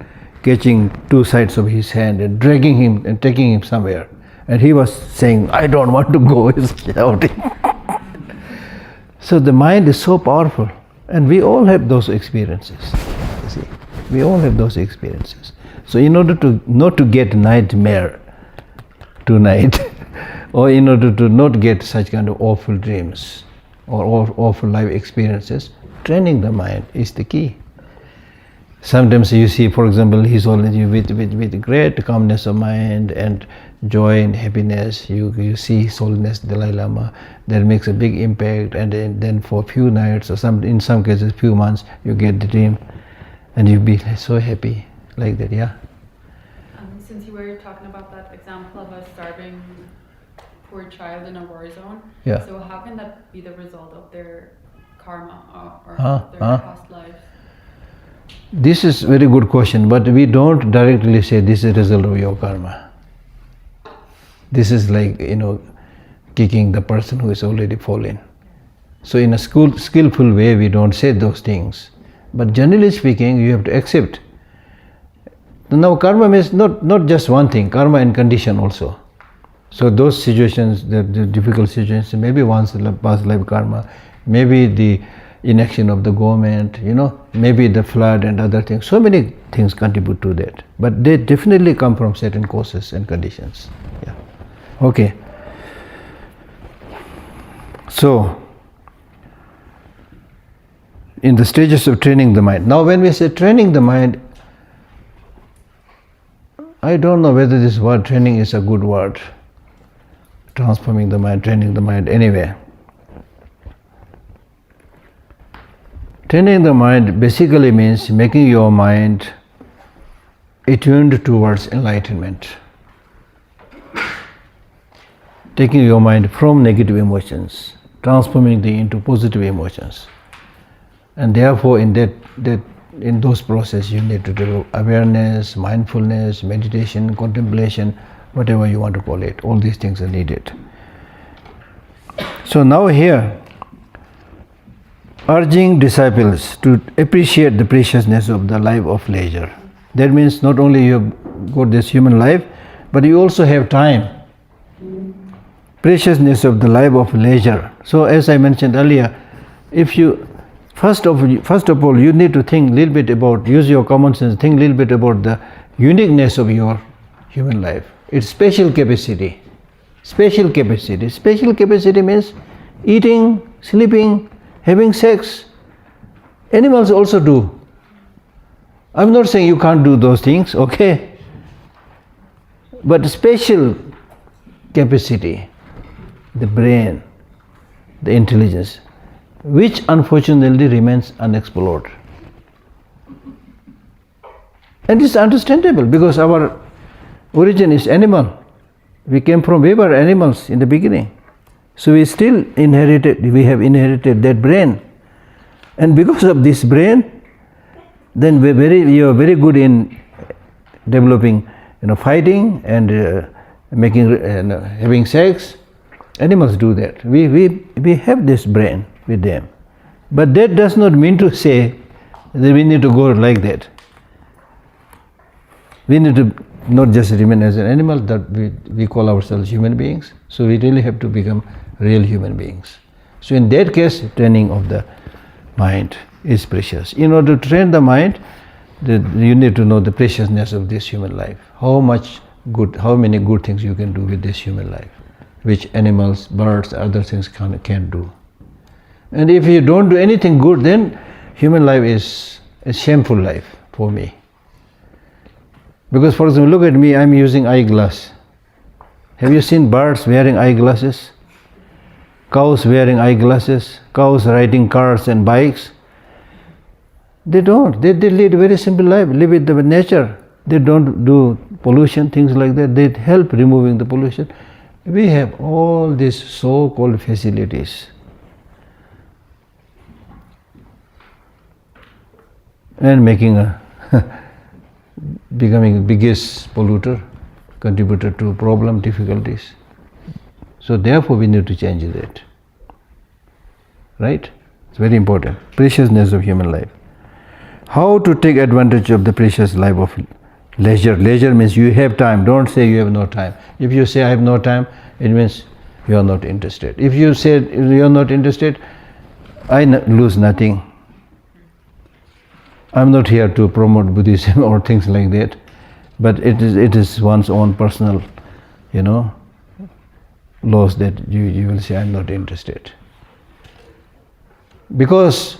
catching two sides of his hand and dragging him and taking him somewhere." And he was saying, "I don't want to go," he's shouting. So the mind is so powerful, and we all have those experiences. You see, we all have those experiences. So in order to not to get nightmare tonight, or in order to not get such kind of awful dreams or awful life experiences, training the mind is the key. Sometimes you see, for example, he's already with great calmness of mind and joy and happiness. You see His Holiness Dalai Lama, that makes a big impact, and then for a few nights or in some cases few months, you get the dream, and you be so happy like that. Yeah. Since you were talking about that example of a starving poor child in a war zone, Yeah. so how can that be the result of their karma or their past lives? This is a very good question, but we don't directly say this is a result of your karma. This is like, kicking the person who is already fallen. So in a skillful way, we don't say those things. But generally speaking, you have to accept. Now karma means not just one thing, karma and condition also. So those situations, the difficult situations, maybe one's past life karma, maybe the inaction of the government, maybe the flood and other things. So many things contribute to that. But they definitely come from certain causes and conditions. Yeah. Okay. So, in the stages of training the mind. Now when we say training the mind, I don't know whether this word training is a good word. Transforming the mind, training the mind, anyway. Training the mind basically means making your mind attuned towards enlightenment. Taking your mind from negative emotions, transforming them into positive emotions. And therefore in those processes you need to develop awareness, mindfulness, meditation, contemplation, whatever you want to call it. All these things are needed. So now here, urging disciples to appreciate the preciousness of the life of leisure. That means not only you have got this human life, but you also have time. Preciousness of the life of leisure. So as I mentioned earlier, if you first of all you need to think a little bit about, use your common sense, think a little bit about the uniqueness of your human life. Its special capacity. Special capacity. Special capacity means eating, sleeping, having sex. Animals also do. I'm not saying you can't do those things, okay? But special capacity, the brain, the intelligence, which unfortunately remains unexplored. And it's understandable because our origin is animal. We were animals in the beginning. So we have inherited that brain. And because of this brain, then we are very good in developing, fighting and having sex. Animals do that. We have this brain with them. But that does not mean to say that we need to go like that. We need to not just remain as an animal, that we call ourselves human beings. So we really have to become real human beings. So in that case, training of the mind is precious. In order to train the mind, you need to know the preciousness of this human life. How many good things you can do with this human life, which animals, birds, other things can't do. And if you don't do anything good, then human life is a shameful life for me. Because for example, look at me, I'm using eyeglass. Have you seen birds wearing eyeglasses? Cows wearing eyeglasses? Cows riding cars and bikes? They don't. They lead a very simple life, live with the nature. They don't do pollution, things like that. They help removing the pollution. We have all these so-called facilities. And becoming the biggest polluter, contributor to problem, difficulties. So therefore we need to change that. Right? It's very important. Preciousness of human life. How to take advantage of the precious life of leisure. Leisure means you have time. Don't say you have no time. If you say I have no time, it means you are not interested. If you say you are not interested, I lose nothing. I'm not here to promote Buddhism or things like that, but it is one's own personal, laws that you will say I'm not interested. Because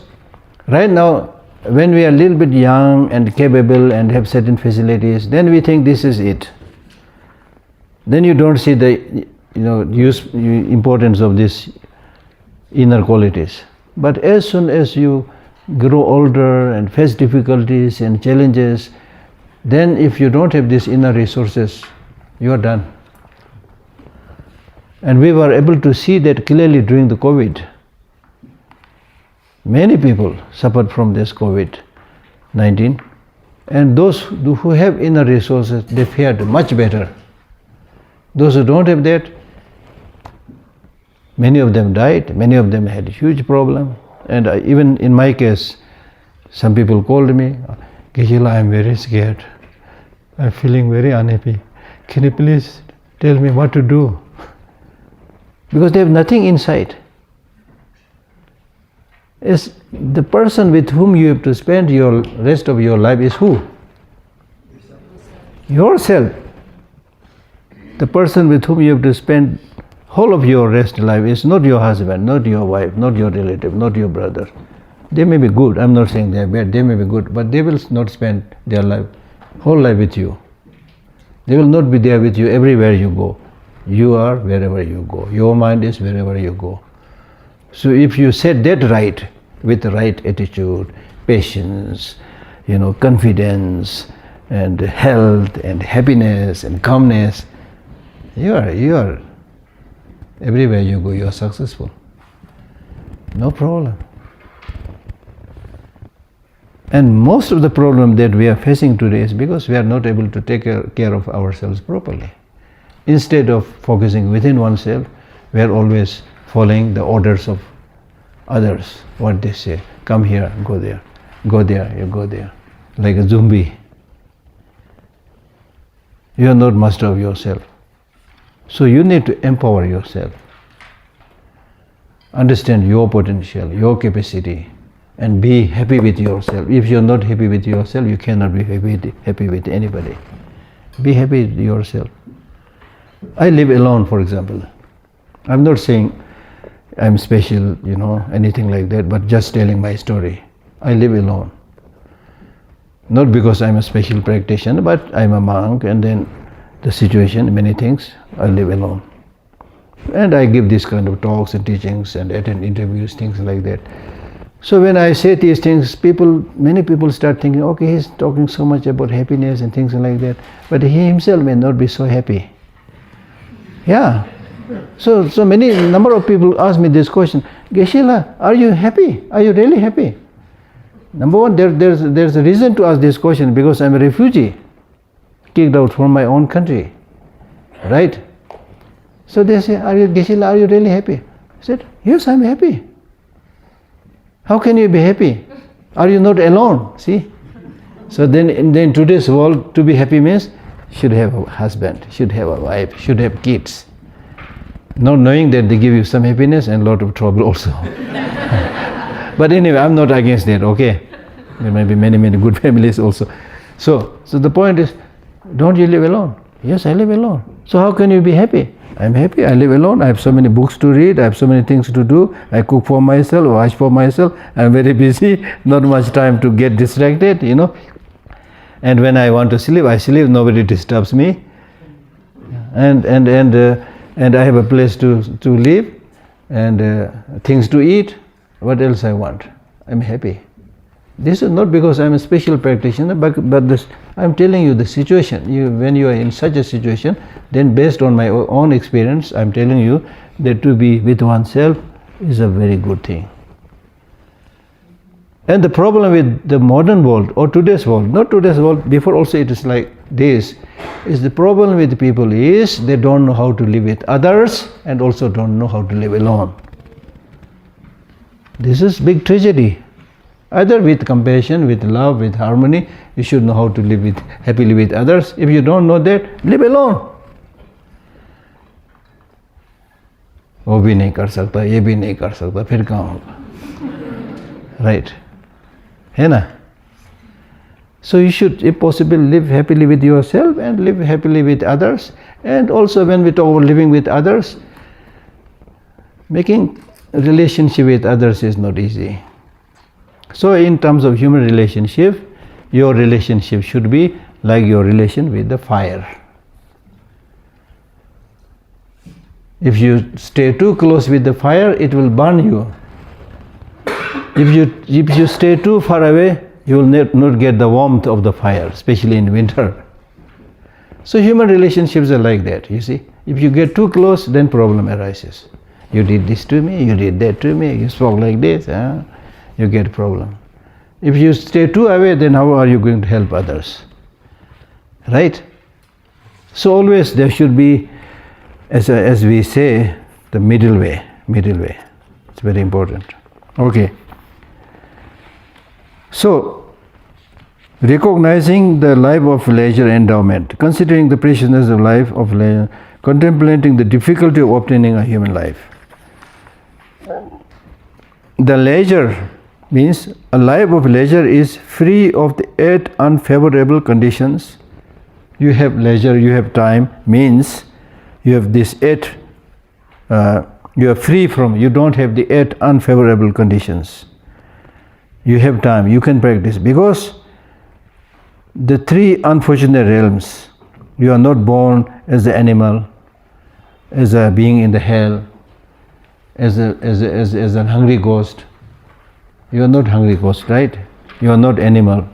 right now, when we are a little bit young and capable and have certain facilities, then we think this is it. Then you don't see the importance of these inner qualities. But as soon as you grow older and face difficulties and challenges, then if you don't have these inner resources, you are done. And we were able to see that clearly during the COVID. Many people suffered from this COVID-19, and those who have inner resources, they fared much better. Those who don't have that, many of them died, many of them had a huge problem. And even in my case, some people called me, Geshe, I am very scared. I'm feeling very unhappy. Can you please tell me what to do? Because they have nothing inside. Is the person with whom you have to spend your rest of your life is who? Yourself. The person with whom you have to spend whole of your rest life is not your husband, not your wife, not your relative, not your brother. They may be good, I'm not saying they are bad, they may be good, but they will not spend their whole life with you. They will not be there with you everywhere you go. You are wherever you go. Your mind is wherever you go. So if you set that right, with the right attitude, patience, confidence, and health, and happiness, and calmness, you are everywhere you go, you are successful. No problem. And most of the problem that we are facing today is because we are not able to take care of ourselves properly. Instead of focusing within oneself, we are always following the orders of others, what they say. Come here, go there, you go there. Like a zombie. You are not master of yourself. So you need to empower yourself. Understand your potential, your capacity, and be happy with yourself. If you are not happy with yourself, you cannot be happy with anybody. Be happy with yourself. I live alone, for example. I'm not saying I'm special, anything like that, but just telling my story. I live alone. Not because I'm a special practitioner, but I'm a monk, and then the situation, many things, I live alone. And I give this kind of talks and teachings and attend interviews, things like that. So when I say these things, many people start thinking, okay, he's talking so much about happiness and things like that, but he himself may not be so happy. Yeah. So number of people ask me this question, Geshe, are you happy? Are you really happy? Number one, there's a reason to ask this question, because I'm a refugee, kicked out from my own country, right? So they say, Geshe, are you really happy? I said, yes, I'm happy. How can you be happy? Are you not alone? See? So then in today's world, to be happy means should have a husband, should have a wife, should have kids. Not knowing that they give you some happiness and a lot of trouble also. But anyway, I'm not against that, okay? There may be many good families also. So the point is, don't you live alone? Yes, I live alone. So how can you be happy? I'm happy, I live alone, I have so many books to read, I have so many things to do, I cook for myself, wash for myself, I'm very busy, not much time to get distracted, And when I want to sleep, I sleep, nobody disturbs me. And I have a place to live, and things to eat. What else I want? I'm happy. This is not because I'm a special practitioner, but I'm telling you the situation. When you are in such a situation, then based on my own experience, I'm telling you that to be with oneself is a very good thing. And the problem with the modern world, or today's world, not today's world, before also it is like this, is the problem with people is they don't know how to live with others and also don't know how to live alone. This is big tragedy. Either with compassion, with love, with harmony, you should know how to live happily with others. If you don't know that, live alone. वो भी नहीं कर सकता, ये भी नहीं कर सकता, फिर कहाँ होगा? Right? है ना? So you should, if possible, live happily with yourself and live happily with others. And also when we talk about living with others, making a relationship with others is not easy. So in terms of human relationship, your relationship should be like your relation with the fire. If you stay too close with the fire, it will burn you. If you stay too far away, you will not get the warmth of the fire, especially in winter. So human relationships are like that, you see. If you get too close, then problem arises. You did this to me, you did that to me, you spoke like this, you get problem. If you stay too away, then how are you going to help others? Right? So always there should be, as we say, the middle way. It's very important. Okay. So, recognizing the life of leisure endowment, considering the preciousness of life of leisure, contemplating the difficulty of obtaining a human life. The leisure means a life of leisure is free of the 8 unfavorable conditions. You have leisure, you have time, means you have this 8, you are free from, you don't have the 8 unfavorable conditions. You have time, you can practice, because the three unfortunate realms, you are not born as an animal, as a being in the hell, as a hungry ghost. You are not hungry ghost, right? You are not animal.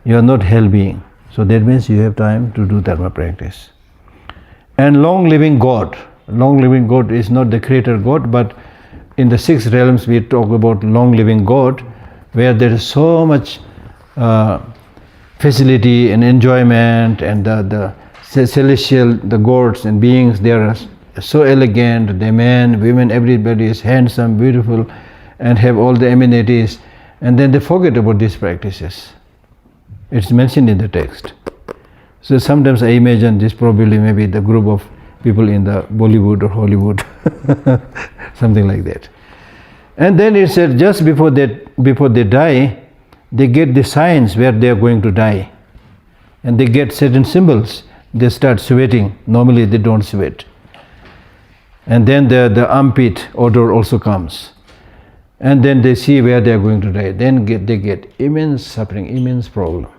You are not hell being. So that means you have time to do dharma practice. And long living God. Long living God is not the creator God, but in the six realms we talk about long living God, where there is so much facility and enjoyment, and the celestial, the gods and beings, they are so elegant, the men, women, everybody is handsome, beautiful, and have all the amenities, and then they forget about these practices. It's mentioned in the text. So sometimes I imagine this probably maybe the group of people in the Bollywood or Hollywood, something like that. And then it said just before they die, they get the signs where they are going to die, and they get certain symbols. They start sweating. Normally they don't sweat. And then the armpit odor also comes, and then they see where they are going to die. Then they get immense suffering, immense problem.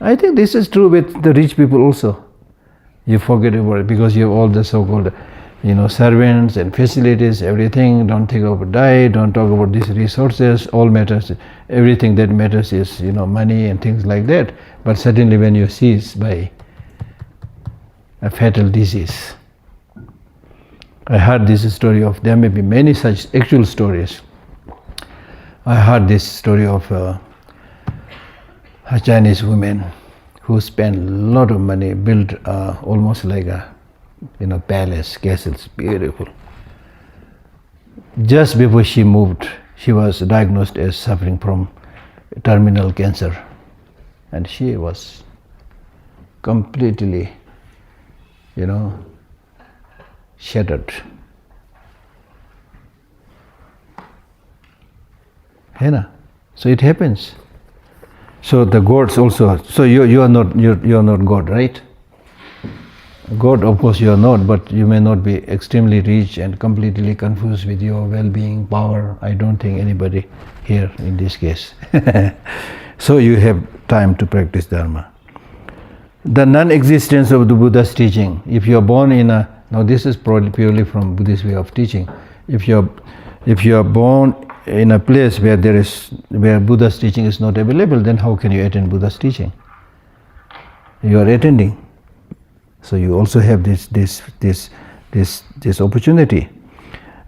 I think this is true with the rich people also. You forget about it because you have all the so-called, servants and facilities, everything. Don't think about diet, don't talk about these resources, all matters. Everything that matters is, money and things like that. But suddenly when you seize by a fatal disease. I heard this story of, there may be many such actual stories. I heard this story of a Chinese woman who spent a lot of money, built almost like a palace, castles, beautiful. Just before she moved, she was diagnosed as suffering from terminal cancer, and she was completely, shattered. So it happens. So the gods also. So you are not God, right? God, of course, you are not, but you may not be extremely rich and completely confused with your well-being, power. I don't think anybody here in this case. So you have time to practice dharma. The non-existence of the Buddha's teaching. If you are born in a, now this is purely from Buddhist way of teaching. If you are born in a place where Buddha's teaching is not available, then how can you attend Buddha's teaching? You are attending. So you also have this opportunity.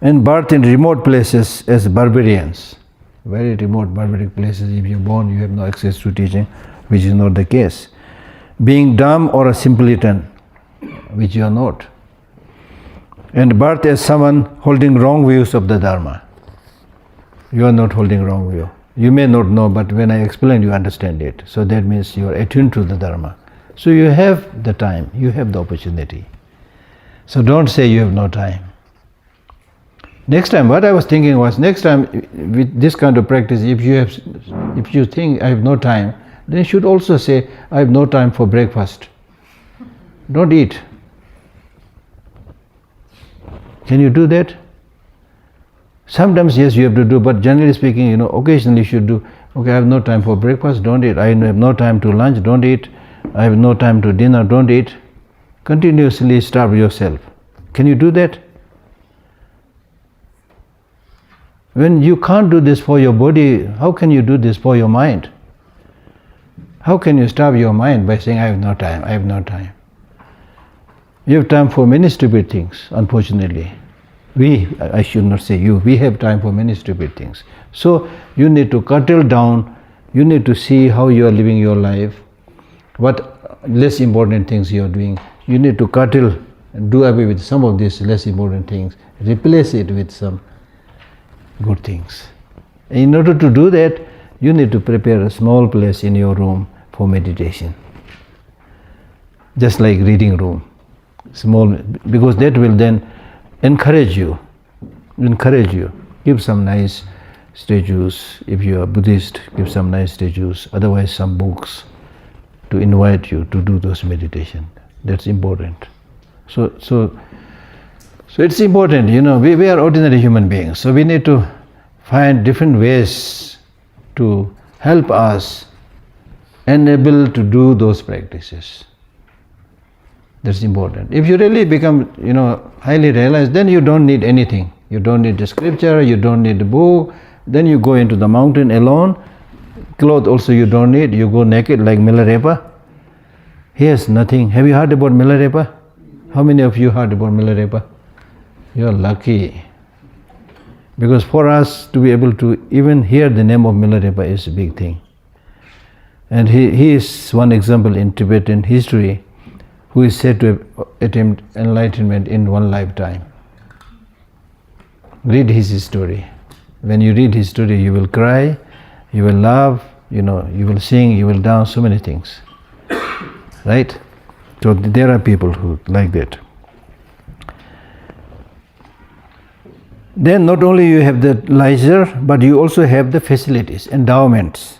And birth in remote places as barbarians, very remote barbaric places. If you're born, you have no access to teaching, which is not the case. Being dumb or a simpleton, which you are not. And birth as someone holding wrong views of the Dharma. You are not holding wrong view. You may not know, but when I explain, you understand it. So that means you are attuned to the Dharma. So you have the time, you have the opportunity. So don't say you have no time. Next time, what I was thinking was, next time with this kind of practice, if you think I have no time, then you should also say, I have no time for breakfast. Don't eat. Can you do that? Sometimes yes, you have to do, but generally speaking, occasionally you should do. Okay, I have no time for breakfast, don't eat. I have no time to lunch, don't eat. I have no time to dinner, don't eat. Continuously starve yourself. Can you do that? When you can't do this for your body, how can you do this for your mind? How can you starve your mind by saying, I have no time, I have no time? You have time for many stupid things, unfortunately. I should not say you, we have time for many stupid things. So you need to curtail down, you need to see how you are living your life, what less important things you are doing. You need to curtail and do away with some of these less important things, replace it with some good things. In order to do that, you need to prepare a small place in your room for meditation. Just like reading room. Small, because that will then encourage you. Give some nice statues. If you are Buddhist, give some nice statues. Otherwise, some books to invite you to do those meditation. That's important. So it's important, we are ordinary human beings. So we need to find different ways to help us enable to do those practices. That's important. If you really become, highly realized, then you don't need anything. You don't need the scripture, you don't need the book. Then you go into the mountain alone. Clothes also you don't need. You go naked like Milarepa. He has nothing. Have you heard about Milarepa? How many of you heard about Milarepa? You are lucky. Because for us to be able to even hear the name of Milarepa is a big thing. And he is one example in Tibetan history who is said to have attained enlightenment in one lifetime. Read his story. When you read his story, you will cry, you will laugh, you will sing, you will dance, so many things. Right? So there are people who like that. Then not only you have the leisure, but you also have the facilities, endowments.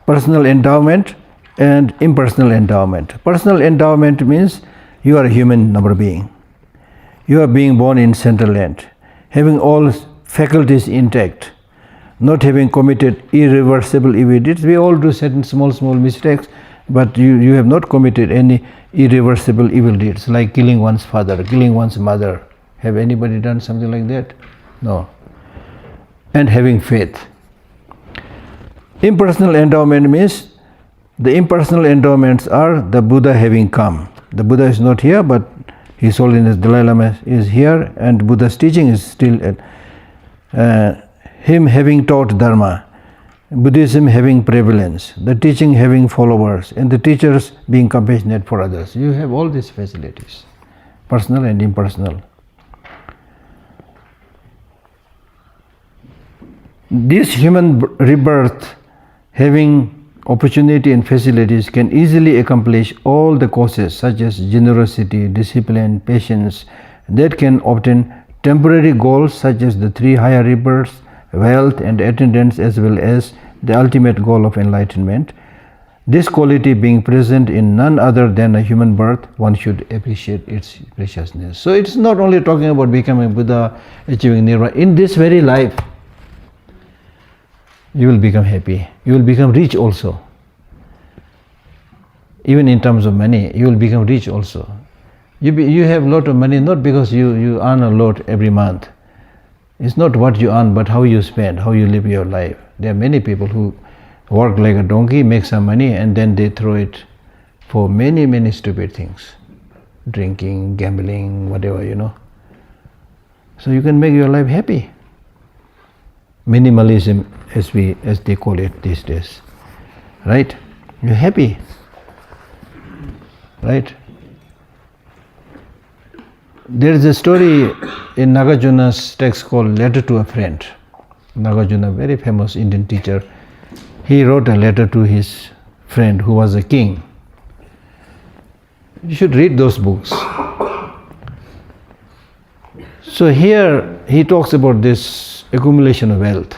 Personal endowment and impersonal endowment. Personal endowment means you are a human number being. You are being born in Central Land, having all faculties intact, not having committed irreversible evil deeds. We all do certain small mistakes, but you have not committed any irreversible evil deeds, like killing one's father, killing one's mother. Have anybody done something like that? No. And having faith. Impersonal endowment means the impersonal endowments are the Buddha having come. The Buddha is not here, but His Holiness Dalai Lama is here, and Buddha's teaching is still him having taught Dharma, Buddhism having prevalence, the teaching having followers, and the teachers being compassionate for others. You have all these facilities, personal and impersonal. This human rebirth, having opportunity and facilities, can easily accomplish all the causes such as generosity, discipline, patience, that can obtain temporary goals such as the 3 higher rebirths, wealth and attendance, as well as the ultimate goal of enlightenment. This quality being present in none other than a human birth, one should appreciate its preciousness. So it's not only talking about becoming Buddha, achieving Nirvana. In this very life, you will become happy. You will become rich also. Even in terms of money, you will become rich also. You have a lot of money not because you earn a lot every month. It's not what you earn, but how you spend, how you live your life. There are many people who work like a donkey, make some money, and then they throw it for many stupid things. Drinking, gambling, whatever, So you can make your life happy. Minimalism, as they call it these days. Right? You're happy. Right? There is a story in Nagarjuna's text called Letter to a Friend. Nagarjuna, very famous Indian teacher, he wrote a letter to his friend who was a king. You should read those books. So here he talks about this accumulation of wealth.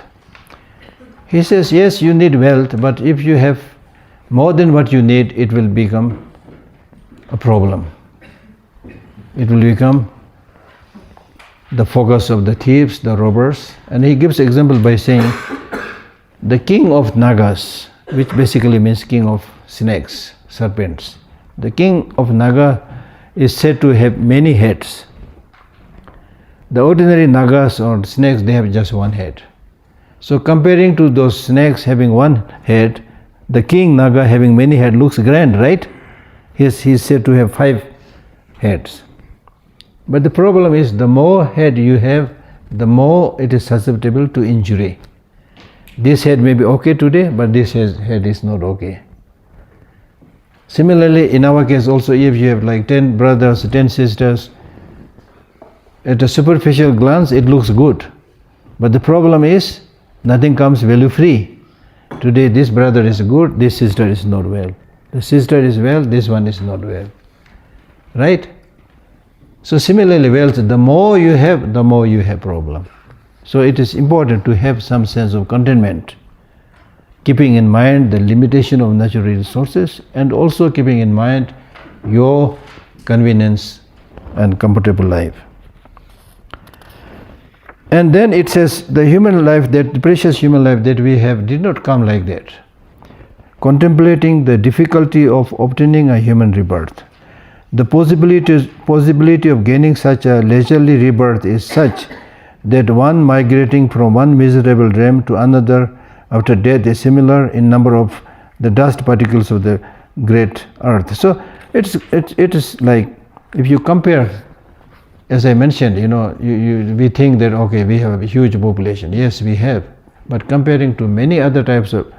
He says, yes, you need wealth, but if you have more than what you need, it will become a problem. It will become the focus of the thieves, the robbers. And he gives example by saying, the king of Nagas, which basically means king of snakes, serpents. The king of Naga is said to have many heads. The ordinary Nagas or snakes, they have just one head. So comparing to those snakes having one head, the king Naga having many heads looks grand, right? He's said to have 5 heads. But the problem is, the more head you have, the more it is susceptible to injury. This head may be okay today, but this head is not okay. Similarly, in our case also, if you have like 10 brothers, 10 sisters, at a superficial glance it looks good. But the problem is, nothing comes value free. Today this brother is good, this sister is not well. The sister is well, this one is not well. Right? So similarly, wealth, the more you have problem. So it is important to have some sense of contentment, keeping in mind the limitation of natural resources and also keeping in mind your convenience and comfortable life. And then it says the human life, that the precious human life that we have did not come like that. Contemplating the difficulty of obtaining a human rebirth. The possibility of gaining such a leisurely rebirth is such that one migrating from one miserable realm to another after death is similar in number of the dust particles of the great earth. So it is like, if you compare, as I mentioned, we think that okay, we have a huge population. Yes, we have, but comparing to many other types of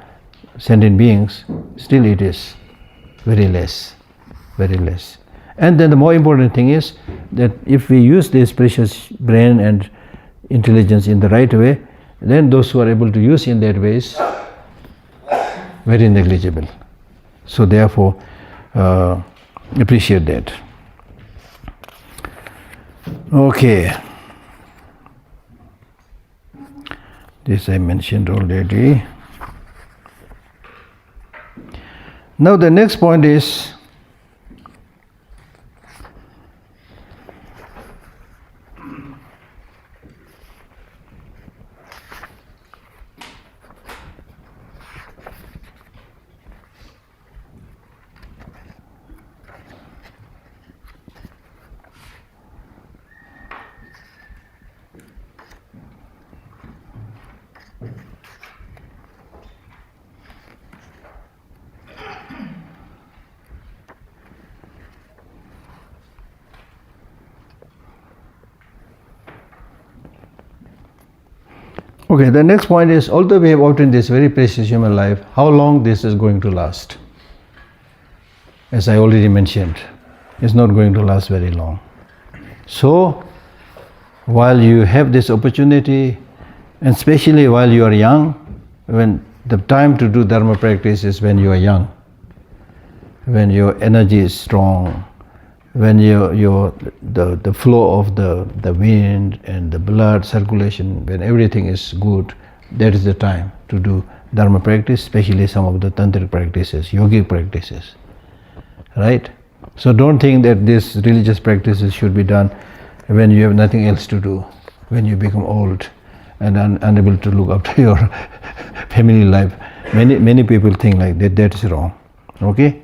sentient beings, still it is very less, very less. And then the more important thing is that if we use this precious brain and intelligence in the right way, then those who are able to use in that way is very negligible. So therefore, appreciate that. Okay. This I mentioned already. Now the next point is okay, the next point is, although we have obtained this very precious human life, how long this is going to last? As I already mentioned, it's not going to last very long. So, while you have this opportunity, and especially while you are young, when the time to do Dharma practice is when you are young, when your energy is strong, when the flow of the wind and the blood circulation, when everything is good, that is the time to do Dharma practice, especially some of the tantric practices, yogic practices, right? So don't think that these religious practices should be done when you have nothing else to do, when you become old and unable to look after your family life. Many people think like that. That is wrong. Okay.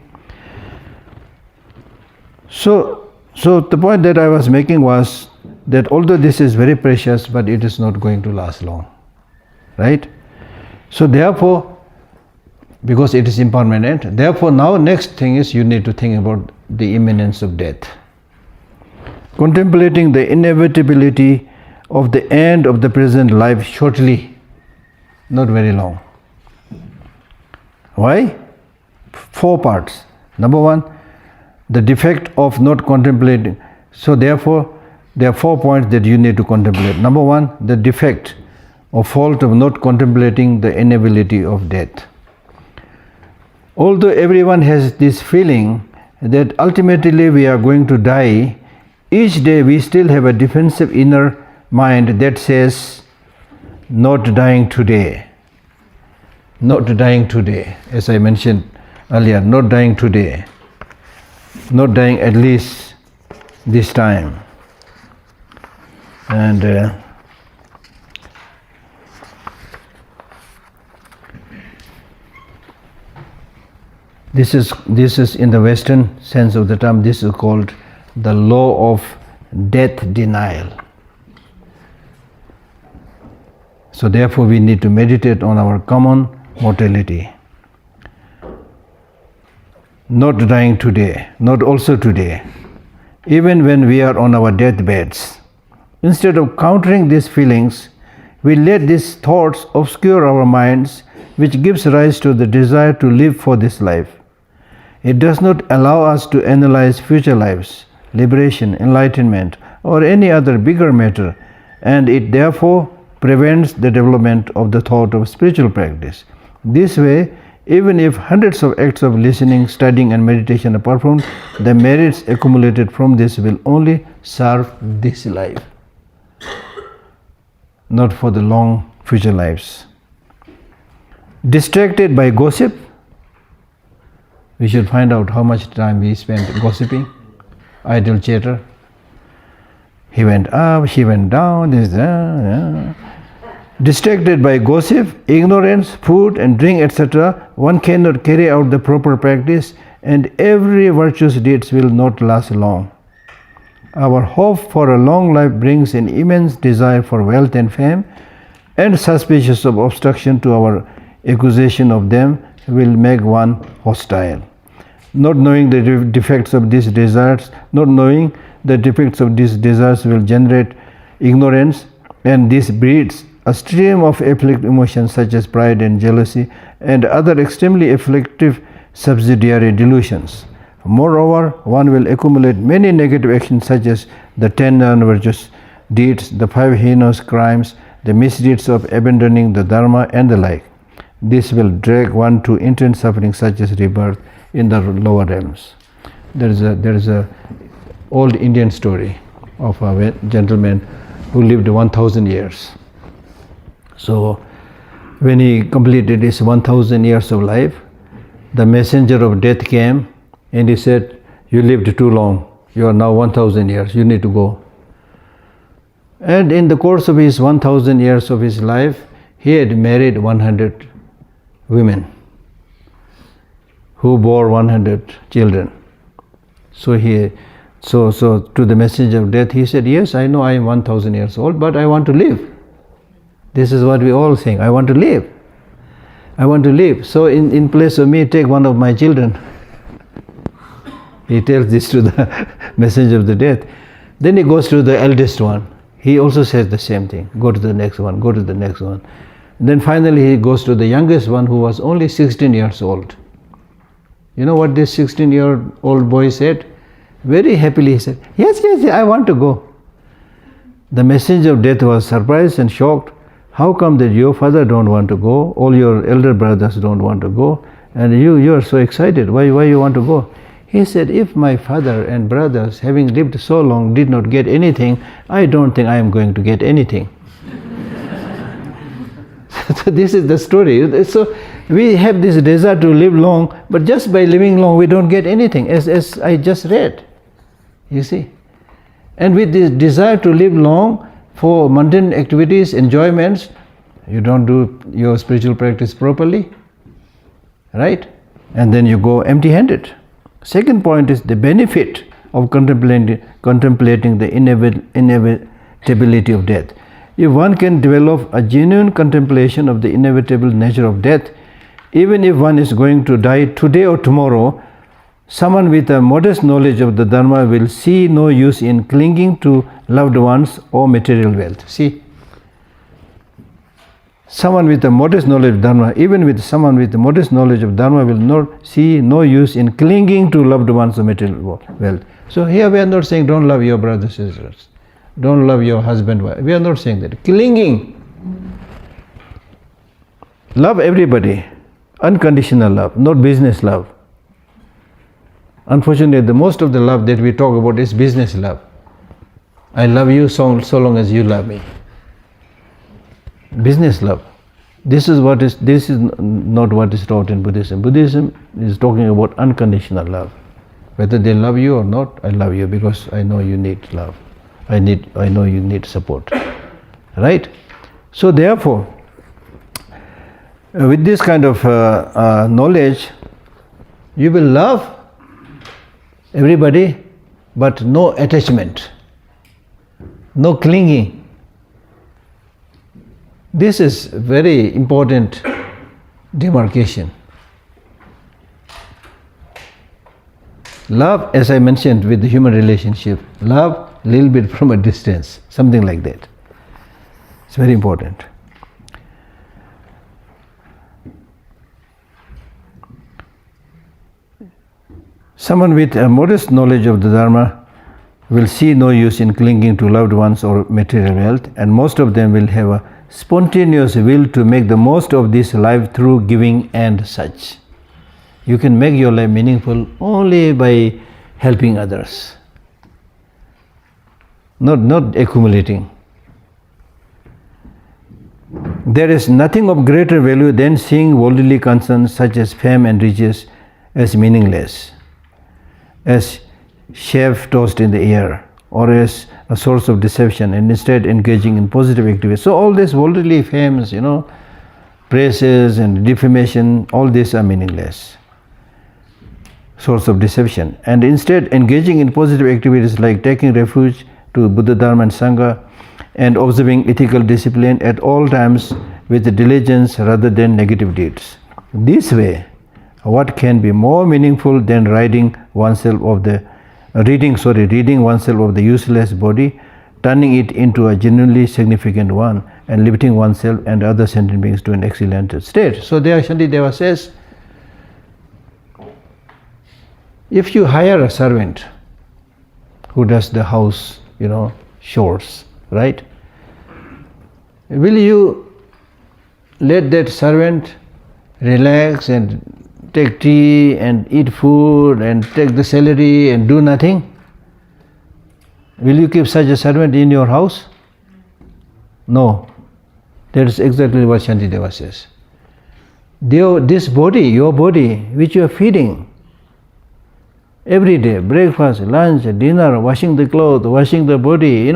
So the point that I was making was that although this is very precious, but it is not going to last long, right? So therefore, because it is impermanent, therefore now next thing is you need to think about the imminence of death. Contemplating the inevitability of the end of the present life shortly, not very long. Why? 4 parts. Number 1, the defect of not contemplating. So therefore, there are 4 points that you need to contemplate. Number 1, the defect or fault of not contemplating the inevitability of death. Although everyone has this feeling that ultimately we are going to die, each day we still have a defensive inner mind that says, not dying today. Not dying today. As I mentioned earlier, not dying today. Not dying at least this time. And this is in the Western sense of the term, this is called the law of death denial. So therefore we need to meditate on our common mortality. Not dying today, not also today, even when we are on our deathbeds. Instead of countering these feelings, we let these thoughts obscure our minds, which gives rise to the desire to live for this life. It does not allow us to analyze future lives, liberation, enlightenment, or any other bigger matter, and it therefore prevents the development of the thought of spiritual practice. This way, even if hundreds of acts of listening, studying, and meditation are performed, the merits accumulated from this will only serve this life, not for the long future lives. Distracted by gossip, we should find out how much time we spend gossiping, idle chatter. He went up, she went down, Distracted by gossip, ignorance, food and drink, etc., one cannot carry out the proper practice, and every virtuous deeds will not last long. Our hope for a long life brings an immense desire for wealth and fame, and suspicious of obstruction to our acquisition of them will make one hostile. Not knowing the defects of these desires, will generate ignorance, and this breeds a stream of afflictive emotions such as pride and jealousy and other extremely afflictive subsidiary delusions. Moreover, one will accumulate many negative actions such as the 10 non-virtuous deeds, the 5 heinous crimes, the misdeeds of abandoning the Dharma and the like. This will drag one to intense suffering such as rebirth in the lower realms. There is a old Indian story of a gentleman who lived 1,000 years. So when he completed his 1,000 years of life, the messenger of death came and he said, "You lived too long. You are now 1,000 years. You need to go." And in the course of his 1,000 years of his life, he had married 100 women who bore 100 children. So to the messenger of death, he said, "Yes, I know I am 1,000 years old, but I want to live." This is what we all think. I want to live. I want to live. So in place of me, take one of my children. He tells this to the messenger of the death. Then he goes to the eldest one. He also says the same thing. Go to the next one, go to the next one. Then finally he goes to the youngest one who was only 16 years old. You know what this 16-year-old boy said? Very happily he said, yes, I want to go. The messenger of death was surprised and shocked. How come that your father don't want to go, all your elder brothers don't want to go, and you are so excited, why you want to go? He said, if my father and brothers, having lived so long, did not get anything, I don't think I am going to get anything. So this is the story. So we have this desire to live long, but just by living long we don't get anything, as I just read. You see? And with this desire to live long for mundane activities, enjoyments, you don't do your spiritual practice properly, right? And then you go empty-handed. Second point is the benefit of contemplating the inevitability of death. If one can develop a genuine contemplation of the inevitable nature of death, even if one is going to die today or tomorrow, someone with a modest knowledge of the Dharma will see no use in clinging to loved ones or material wealth. See, someone with a modest knowledge of Dharma, even with someone with a modest knowledge of Dharma, will not see no use in clinging to loved ones or material wealth. So here we are not saying don't love your brothers and sisters, don't love your husband, wife. We are not saying that. Clinging. Love everybody. Unconditional love, not business love. Unfortunately, the most of the love that we talk about is business love. I love you so long as you love me. Business love. This is not what is taught in Buddhism. Buddhism is talking about unconditional love. Whether they love you or not, I love you because I know you need love. I know you need support. Right? So therefore, with this kind of knowledge, you will love everybody, but no attachment, no clinging. This is very important demarcation. Love, as I mentioned with the human relationship, love a little bit from a distance, something like that. It's very important. Someone with a modest knowledge of the Dharma will see no use in clinging to loved ones or material wealth, and most of them will have a spontaneous will to make the most of this life through giving and such. You can make your life meaningful only by helping others, not accumulating. There is nothing of greater value than seeing worldly concerns such as fame and riches as meaningless, as chaff tossed in the air, or as a source of deception, and instead engaging in positive activities. So all this worldly fames, praises and defamation, all these are meaningless. Source of deception. And instead engaging in positive activities like taking refuge to Buddha, Dharma and Sangha, and observing ethical discipline at all times with diligence rather than negative deeds. This way, what can be more meaningful than reading oneself of the useless body, turning it into a genuinely significant one, and lifting oneself and other sentient beings to an excellent state. So there Shantideva says, if you hire a servant who does the house, chores, right? Will you let that servant relax and take tea and eat food and take the salary and do nothing? Will you keep such a servant in your house? No. That is exactly what Shantideva says. This body, your body, which you are feeding every day, breakfast, lunch, dinner, washing the clothes, washing the body,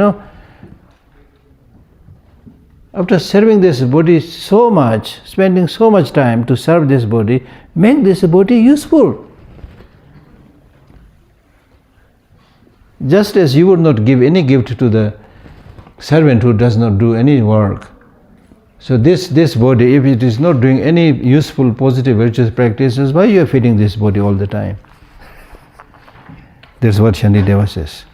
after serving this body so much, spending so much time to serve this body, make this body useful. Just as you would not give any gift to the servant who does not do any work. So this body, if it is not doing any useful, positive, virtuous practices, why you are feeding this body all the time? That's what Shantideva says.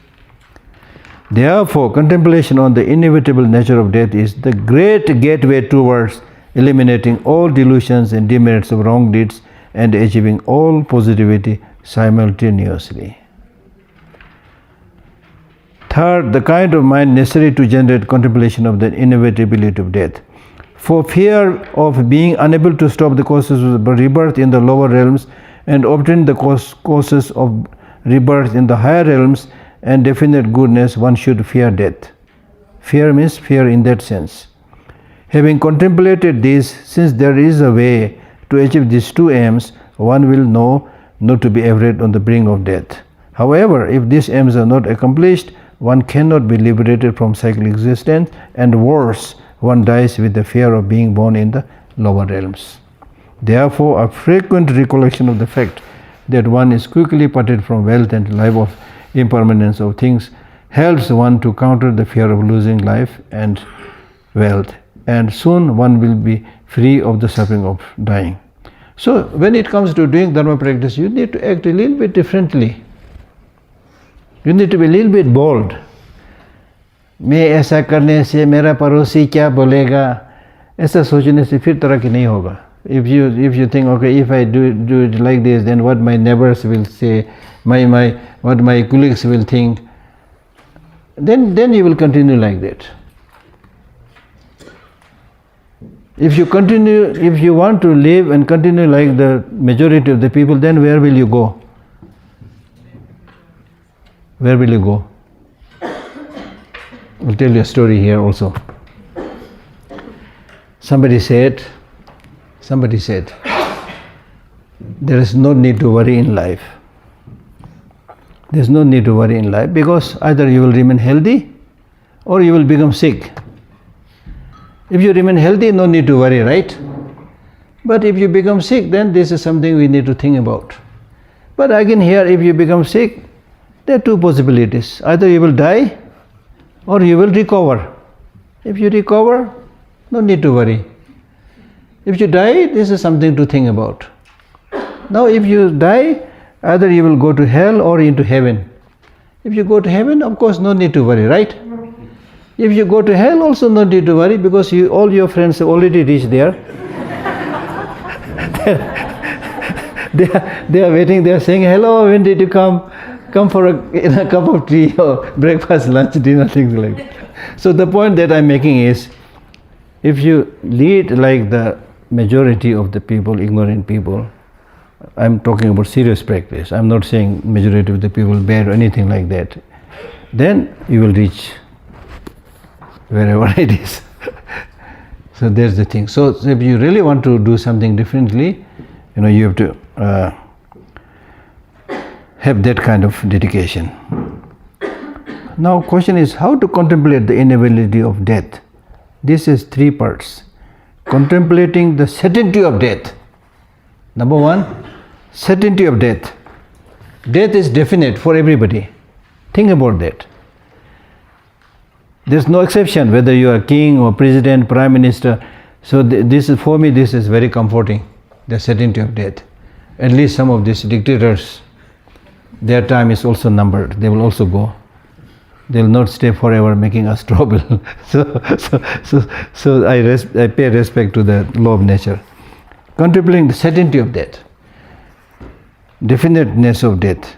Therefore, contemplation on the inevitable nature of death is the great gateway towards eliminating all delusions and demerits of wrong deeds and achieving all positivity simultaneously. Third, the kind of mind necessary to generate contemplation of the inevitability of death. For fear of being unable to stop the causes of rebirth in the lower realms and obtain the causes of rebirth in the higher realms and definite goodness, one should fear death. Fear means fear in that sense. Having contemplated this, since there is a way to achieve these two aims, one will know not to be afraid on the brink of death. However, if these aims are not accomplished, one cannot be liberated from cyclic existence, and worse, one dies with the fear of being born in the lower realms. Therefore, a frequent recollection of the fact that one is quickly parted from wealth and life of impermanence of things helps one to counter the fear of losing life and wealth, and soon one will be free of the suffering of dying. So when it comes to doing dharma practice, you need to act a little bit differently. You need to be a little bit bold. मैं ऐसा करने से मेरा पड़ोसी क्या बोलेगा, ऐसा सोचने से फिर तरक्की नहीं होगा. If you think, okay, if I do it like this, then what my neighbors will say, what my colleagues will think, then you will continue like that. If you want to live and continue like the majority of the people, then where will you go? Where will you go? I'll tell you a story here also. Somebody said, there is no need to worry in life. There is no need to worry in life because either you will remain healthy or you will become sick. If you remain healthy, no need to worry, right? But if you become sick, then this is something we need to think about. But again here, if you become sick, there are two possibilities. Either you will die or you will recover. If you recover, no need to worry. If you die, this is something to think about. Now if you die, either you will go to hell or into heaven. If you go to heaven, of course no need to worry, right? If you go to hell, also no need to worry because all your friends have already reached there. They are waiting, they are saying, hello, when did you come? Come for a cup of tea or breakfast, lunch, dinner, things like that. So the point that I'm making is, if you lead like the majority of the people, ignorant people, I'm talking about serious practice, I'm not saying majority of the people bad or anything like that, then you will reach wherever it is. So there's the thing. So if you really want to do something differently, you have to have that kind of dedication. Now question is how to contemplate the inevitability of death. This is three parts. Contemplating the certainty of death. Number one, certainty of death. Death is definite for everybody. Think about that. There's no exception whether you are king or president, prime minister. So this is, for me, this is very comforting, the certainty of death. At least some of these dictators, their time is also numbered. They will also go. They will not stay forever making us trouble. So I pay respect to the law of nature. Contemplating the certainty of death, definiteness of death.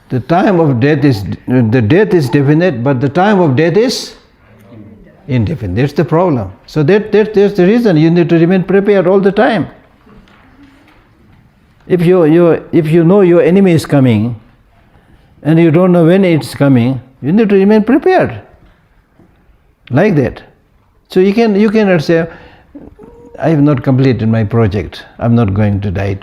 The time of death is, the death is definite, but the time of death is indefinite. That's the problem. So that's the reason you need to remain prepared all the time. If you know your enemy is coming, and you don't know when it's coming, you need to remain prepared. Like that. So you cannot say, I have not completed my project. I'm not going to die.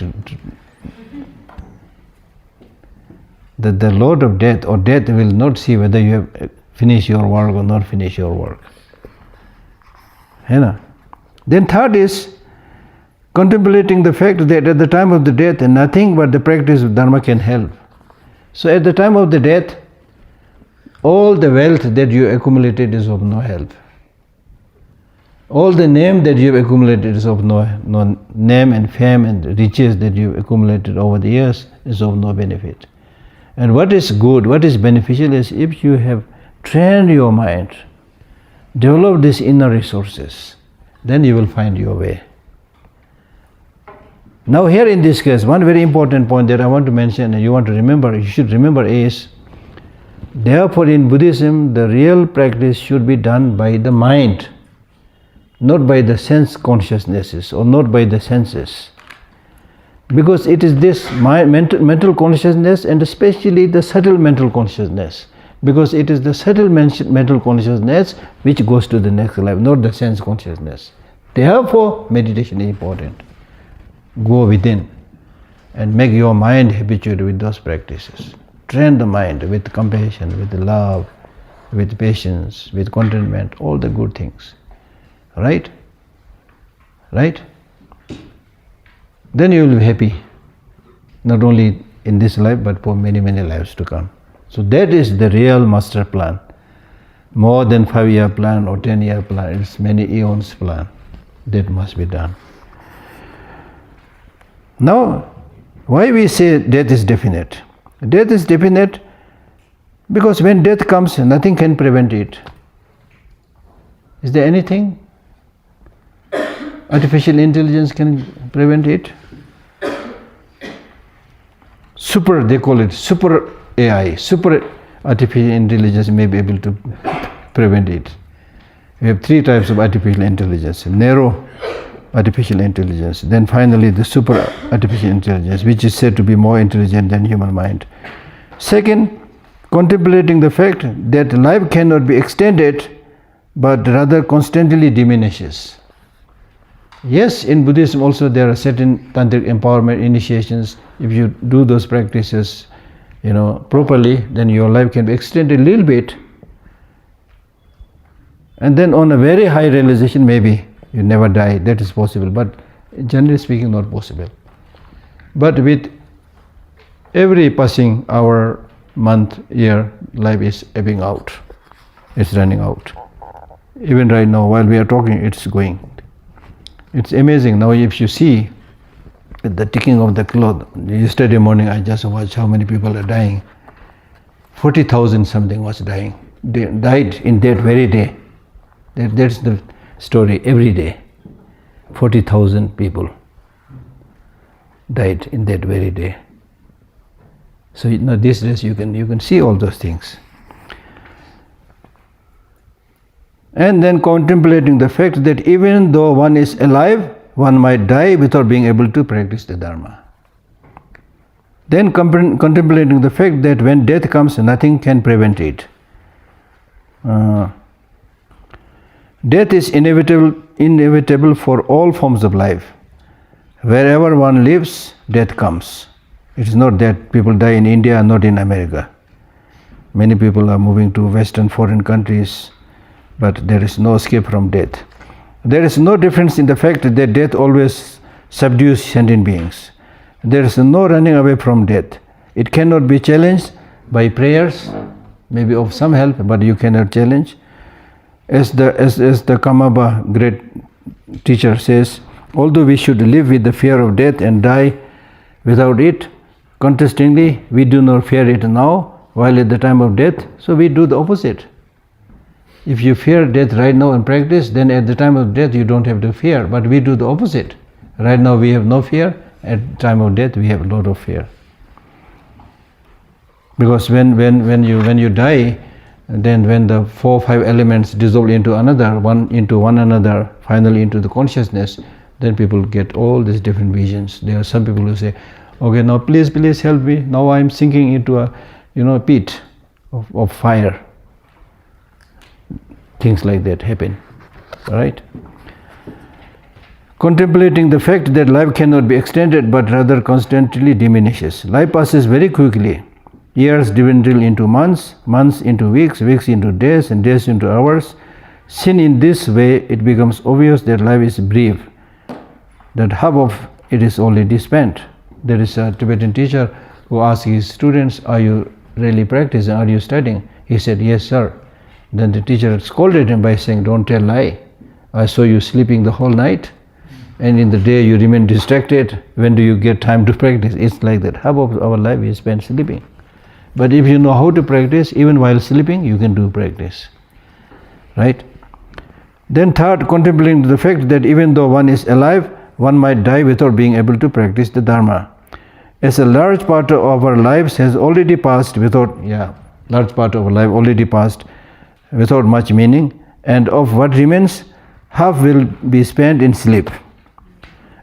The Lord of death or death will not see whether you have finished your work or not finished your work. Then third is contemplating the fact that at the time of the death nothing but the practice of Dharma can help. So at the time of the death, all the wealth that you accumulated is of no help. All the name that you have accumulated is of no name and fame and riches that you have accumulated over the years is of no benefit. And what is good, what is beneficial is if you have trained your mind, developed these inner resources, then you will find your way. Now here in this case, one very important point that I want to mention and you should remember is, therefore in Buddhism, the real practice should be done by the mind, not by the sense consciousnesses or not by the senses. Because it is this mental consciousness and especially the subtle mental consciousness. Because it is the subtle mental consciousness which goes to the next life, not the sense consciousness. Therefore, meditation is important. Go within and make your mind habituated with those practices. Train the mind with compassion, with love, with patience, with contentment, all the good things. Right? Right? Then you will be happy, not only in this life but for many, many lives to come. So that is the real master plan. More than 5-year plan or 10-year plan, it's many eons plan. That must be done. Now, why we say death is definite? Death is definite because when death comes, nothing can prevent it. Is there anything? Artificial intelligence can prevent it? They call it super AI, super artificial intelligence may be able to prevent it. We have 3 types of artificial intelligence: narrow artificial intelligence, then finally the super artificial intelligence, which is said to be more intelligent than human mind. Second, contemplating the fact that life cannot be extended but rather constantly diminishes. Yes, in Buddhism also there are certain tantric empowerment initiations. If you do those practices, properly, then your life can be extended a little bit. And then on a very high realization, maybe you never die. That is possible, but generally speaking, not possible. But with every passing hour, month, year, life is ebbing out. It's running out. Even right now, while we are talking, it's going. It's amazing. Now if you see the ticking of the clock, yesterday morning I just watched how many people are dying. 40,000 something was dying. They died in that very day. That's the story. Every day 40,000 people died in that very day. So these days you can see all those things. And then contemplating the fact that even though one is alive, one might die without being able to practice the Dharma. Then contemplating the fact that when death comes, nothing can prevent it. Death is inevitable for all forms of life. Wherever one lives, death comes. It is not that people die in India and not in America. Many people are moving to Western foreign countries, but there is no escape from death. There is no difference in the fact that death always subdues sentient beings. There is no running away from death. It cannot be challenged by prayers, maybe of some help, but you cannot challenge. As the Kamaba great teacher says, although we should live with the fear of death and die without it, contrastingly, we do not fear it now, while at the time of death, so we do the opposite. If you fear death right now in practice, then at the time of death you don't have to fear, but we do the opposite. Right now we have no fear, at the time of death we have a lot of fear. Because when you die, then when the 4 or 5 elements dissolve into another, one another, finally into the consciousness, then people get all these different visions. There are some people who say, okay, now please help me, now I am sinking into a pit of fire. Things like that happen, right? Contemplating the fact that life cannot be extended but rather constantly diminishes. Life passes very quickly. Years dwindle into months, months into weeks, weeks into days, and days into hours. Seen in this way, it becomes obvious that life is brief, that half of it is already spent. There is a Tibetan teacher who asked his students, are you really practicing, are you studying? He said, yes sir. Then the teacher scolded him by saying, don't tell lie. I saw you sleeping the whole night, and in the day you remain distracted. When do you get time to practice? It's like that. Half of our life is spent sleeping. But if you know how to practice, even while sleeping, you can do practice. Right? Then third, contemplating the fact that even though one is alive, one might die without being able to practice the Dharma. As a large part of our lives has already passed without much meaning, and of what remains, half will be spent in sleep.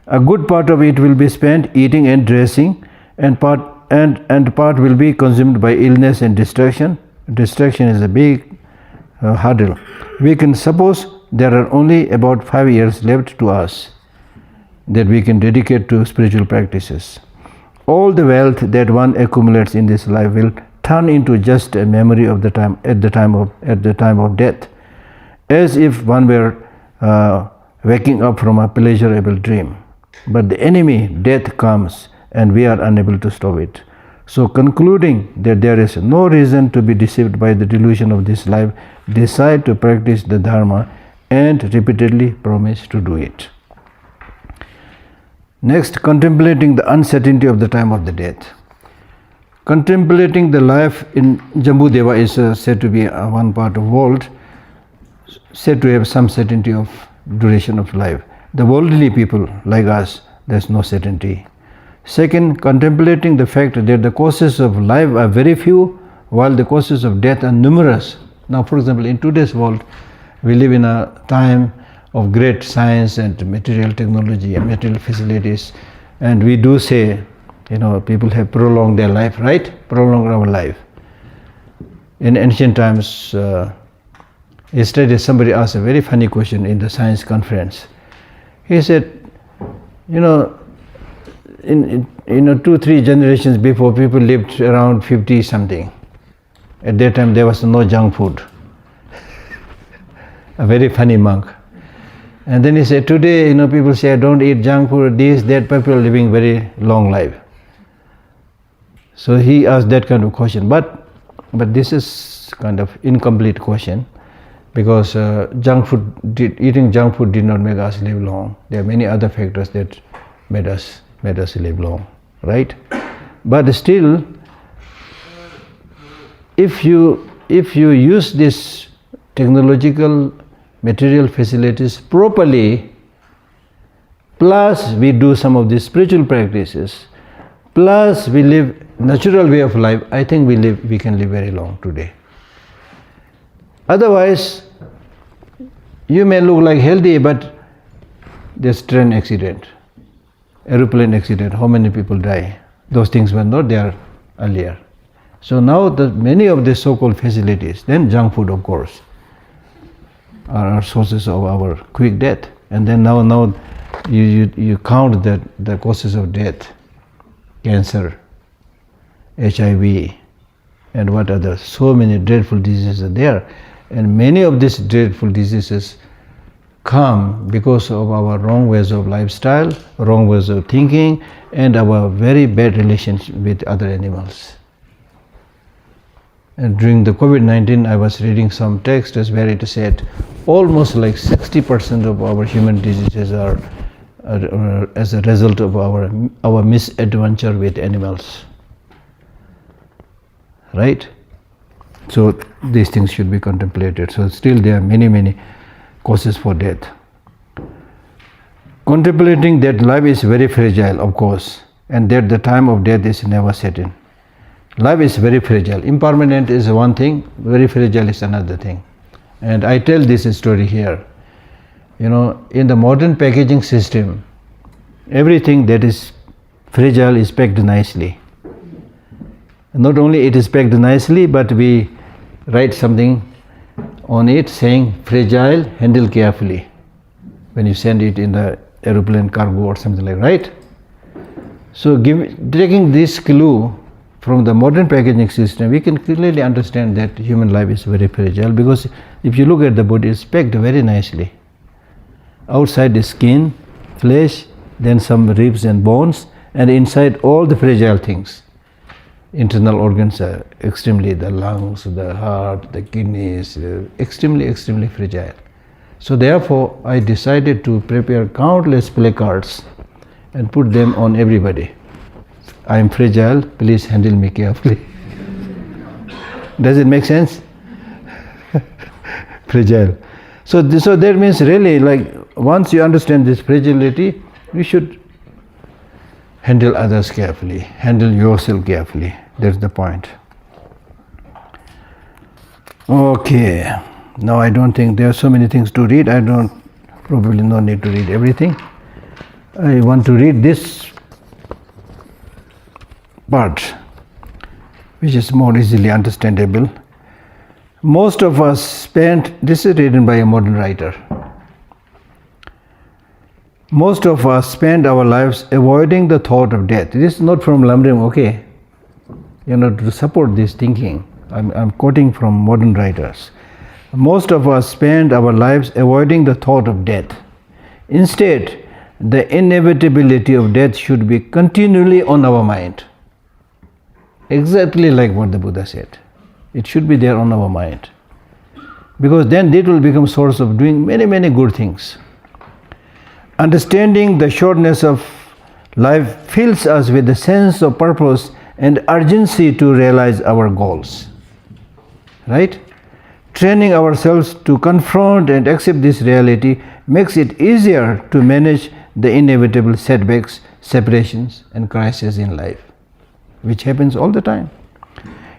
A good part of it will be spent eating and dressing, and part will be consumed by illness and distraction. Distraction is a big hurdle. We can suppose there are only about 5 years left to us that we can dedicate to spiritual practices. All the wealth that one accumulates in this life will turn into just a memory of the time at the time of death, as if one were waking up from a pleasurable dream. But the enemy, death, comes, and we are unable to stop it. So, concluding that there is no reason to be deceived by the delusion of this life, decide to practice the Dharma and repeatedly promise to do it. Next, contemplating the uncertainty of the time of the death. Contemplating the life in Jambudeva is said to be one part of world, said to have some certainty of duration of life. The worldly people like us, there is no certainty. Second, contemplating the fact that the causes of life are very few, while the causes of death are numerous. Now, for example, in today's world, we live in a time of great science and material technology and material facilities, and we do say, people have prolonged their life, right? Prolonged our life. In ancient times, yesterday somebody asked a very funny question in the science conference. He said, in 2-3 generations before, people lived around 50 something. At that time there was no junk food. A very funny monk. And then he said, today people say don't eat junk food, this, that, people are living very long life. So he asked that kind of question, but this is kind of incomplete question, because eating junk food did not make us live long. There are many other factors that made us live long, right? But still, if you use this technological material facilities properly, plus we do some of these spiritual practices, plus we live natural way of life, I think we can live very long today. Otherwise, you may look like healthy, but there's train accident, aeroplane accident, how many people die? Those things were not there earlier. So now many of the so-called facilities, then junk food of course, are sources of our quick death. And then now you count the causes of death: cancer, HIV, and what other, so many dreadful diseases are there. And many of these dreadful diseases come because of our wrong ways of lifestyle, wrong ways of thinking, and our very bad relationship with other animals. And during the COVID-19, I was reading some text where it said almost like 60% of our human diseases are as a result of our misadventure with animals. Right? So these things should be contemplated. So still there are many causes for death. Contemplating that life is very fragile, of course, and that the time of death is never certain. Life is very fragile. Impermanent is one thing, very fragile is another thing. And I tell this story here. In the modern packaging system, everything that is fragile is packed nicely. Not only it is packed nicely, but we write something on it saying fragile, handle carefully. When you send it in the aeroplane cargo or something like that, right? So taking this clue from the modern packaging system, we can clearly understand that human life is very fragile, because if you look at the body, it's packed very nicely. Outside is skin, flesh, then some ribs and bones, and inside all the fragile things. Internal organs are extremely, the lungs, the heart, the kidneys, extremely fragile. So therefore, I decided to prepare countless placards and put them on everybody. I am fragile, please handle me carefully. Does it make sense? Fragile. So that means really, like, once you understand this fragility, you should handle others carefully, handle yourself carefully. That's the point. Okay. Now I don't think there are so many things to read. I don't probably no need to read everything. I want to read this part, which is more easily understandable. Most of us spend, this is written by a modern writer, most of us spend our lives avoiding the thought of death. This is not from Lamrim, okay? To support this thinking, I'm quoting from modern writers. Most of us spend our lives avoiding the thought of death. Instead, the inevitability of death should be continually on our mind. Exactly like what the Buddha said. It should be there on our mind. Because then it will become source of doing many good things. Understanding the shortness of life fills us with a sense of purpose and urgency to realize our goals. Right? Training ourselves to confront and accept this reality makes it easier to manage the inevitable setbacks, separations, and crises in life, which happens all the time.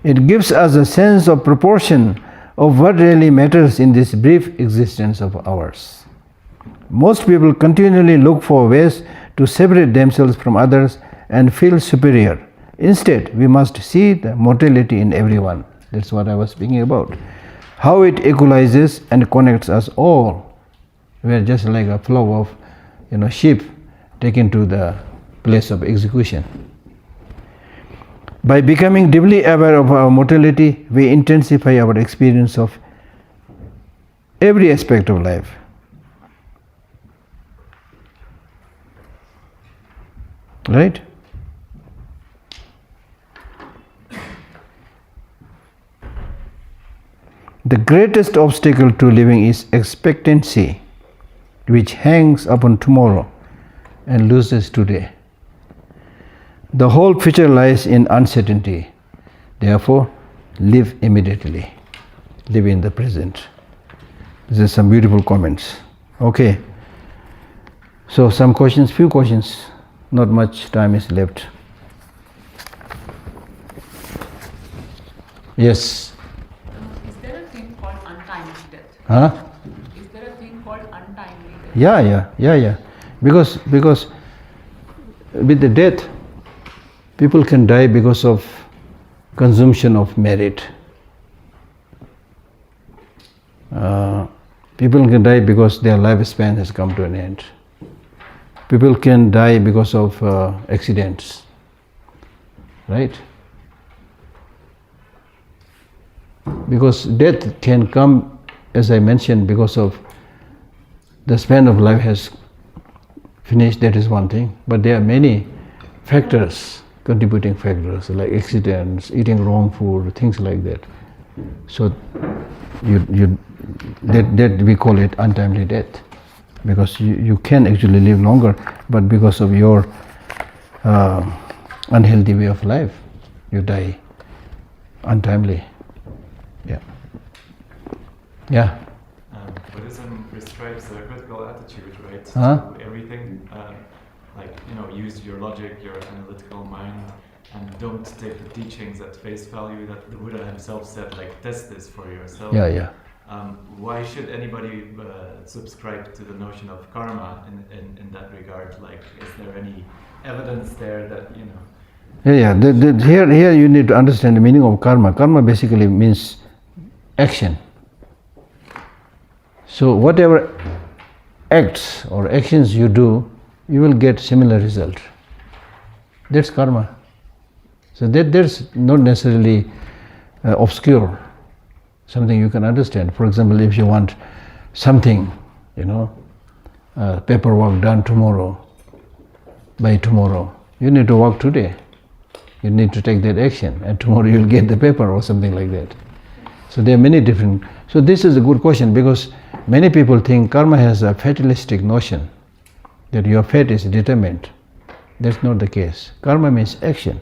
It gives us a sense of proportion of what really matters in this brief existence of ours. Most people continually look for ways to separate themselves from others and feel superior. Instead, we must see the mortality in everyone. That's what I was speaking about. How it equalizes and connects us all. We are just like a flock of sheep taken to the place of execution. By becoming deeply aware of our mortality, we intensify our experience of every aspect of life. Right? The greatest obstacle to living is expectancy, which hangs upon tomorrow and loses today. The whole future lies in uncertainty. Therefore, live immediately. Live in the present. These are some beautiful comments. Okay. So some questions, few questions. Not much time is left. Yes. Is there a thing called untimely death? Huh? Is there a thing called untimely death? Yeah. Because with the death, people can die because of consumption of merit. People can die because their lifespan has come to an end. People can die because of accidents. Right? because death can come, as I mentioned, because of the span of life has finished, that is one thing, but there are many factors, contributing factors like accidents, eating wrong food, things like that. So that we call it untimely death, because you can actually live longer, but because of your unhealthy way of life, you die untimely. Yeah. Buddhism prescribes a critical attitude, right? Huh? To everything, use your logic, your analytical mind, and don't take the teachings at face value that the Buddha himself said, like, test this for yourself. Yeah. Why should anybody subscribe to the notion of karma in that regard? Like, is there any evidence there that, Yeah. Here you need to understand the meaning of karma. Karma basically means action. So whatever acts or actions you do, you will get similar result. That's karma. So that's not necessarily obscure, something you can understand. For example, if you want something, paperwork done by tomorrow, you need to work today. You need to take that action, and tomorrow you'll get the paper or something like that. So there are many different. So this is a good question, because many people think karma has a fatalistic notion that your fate is determined. That's not the case. Karma means action.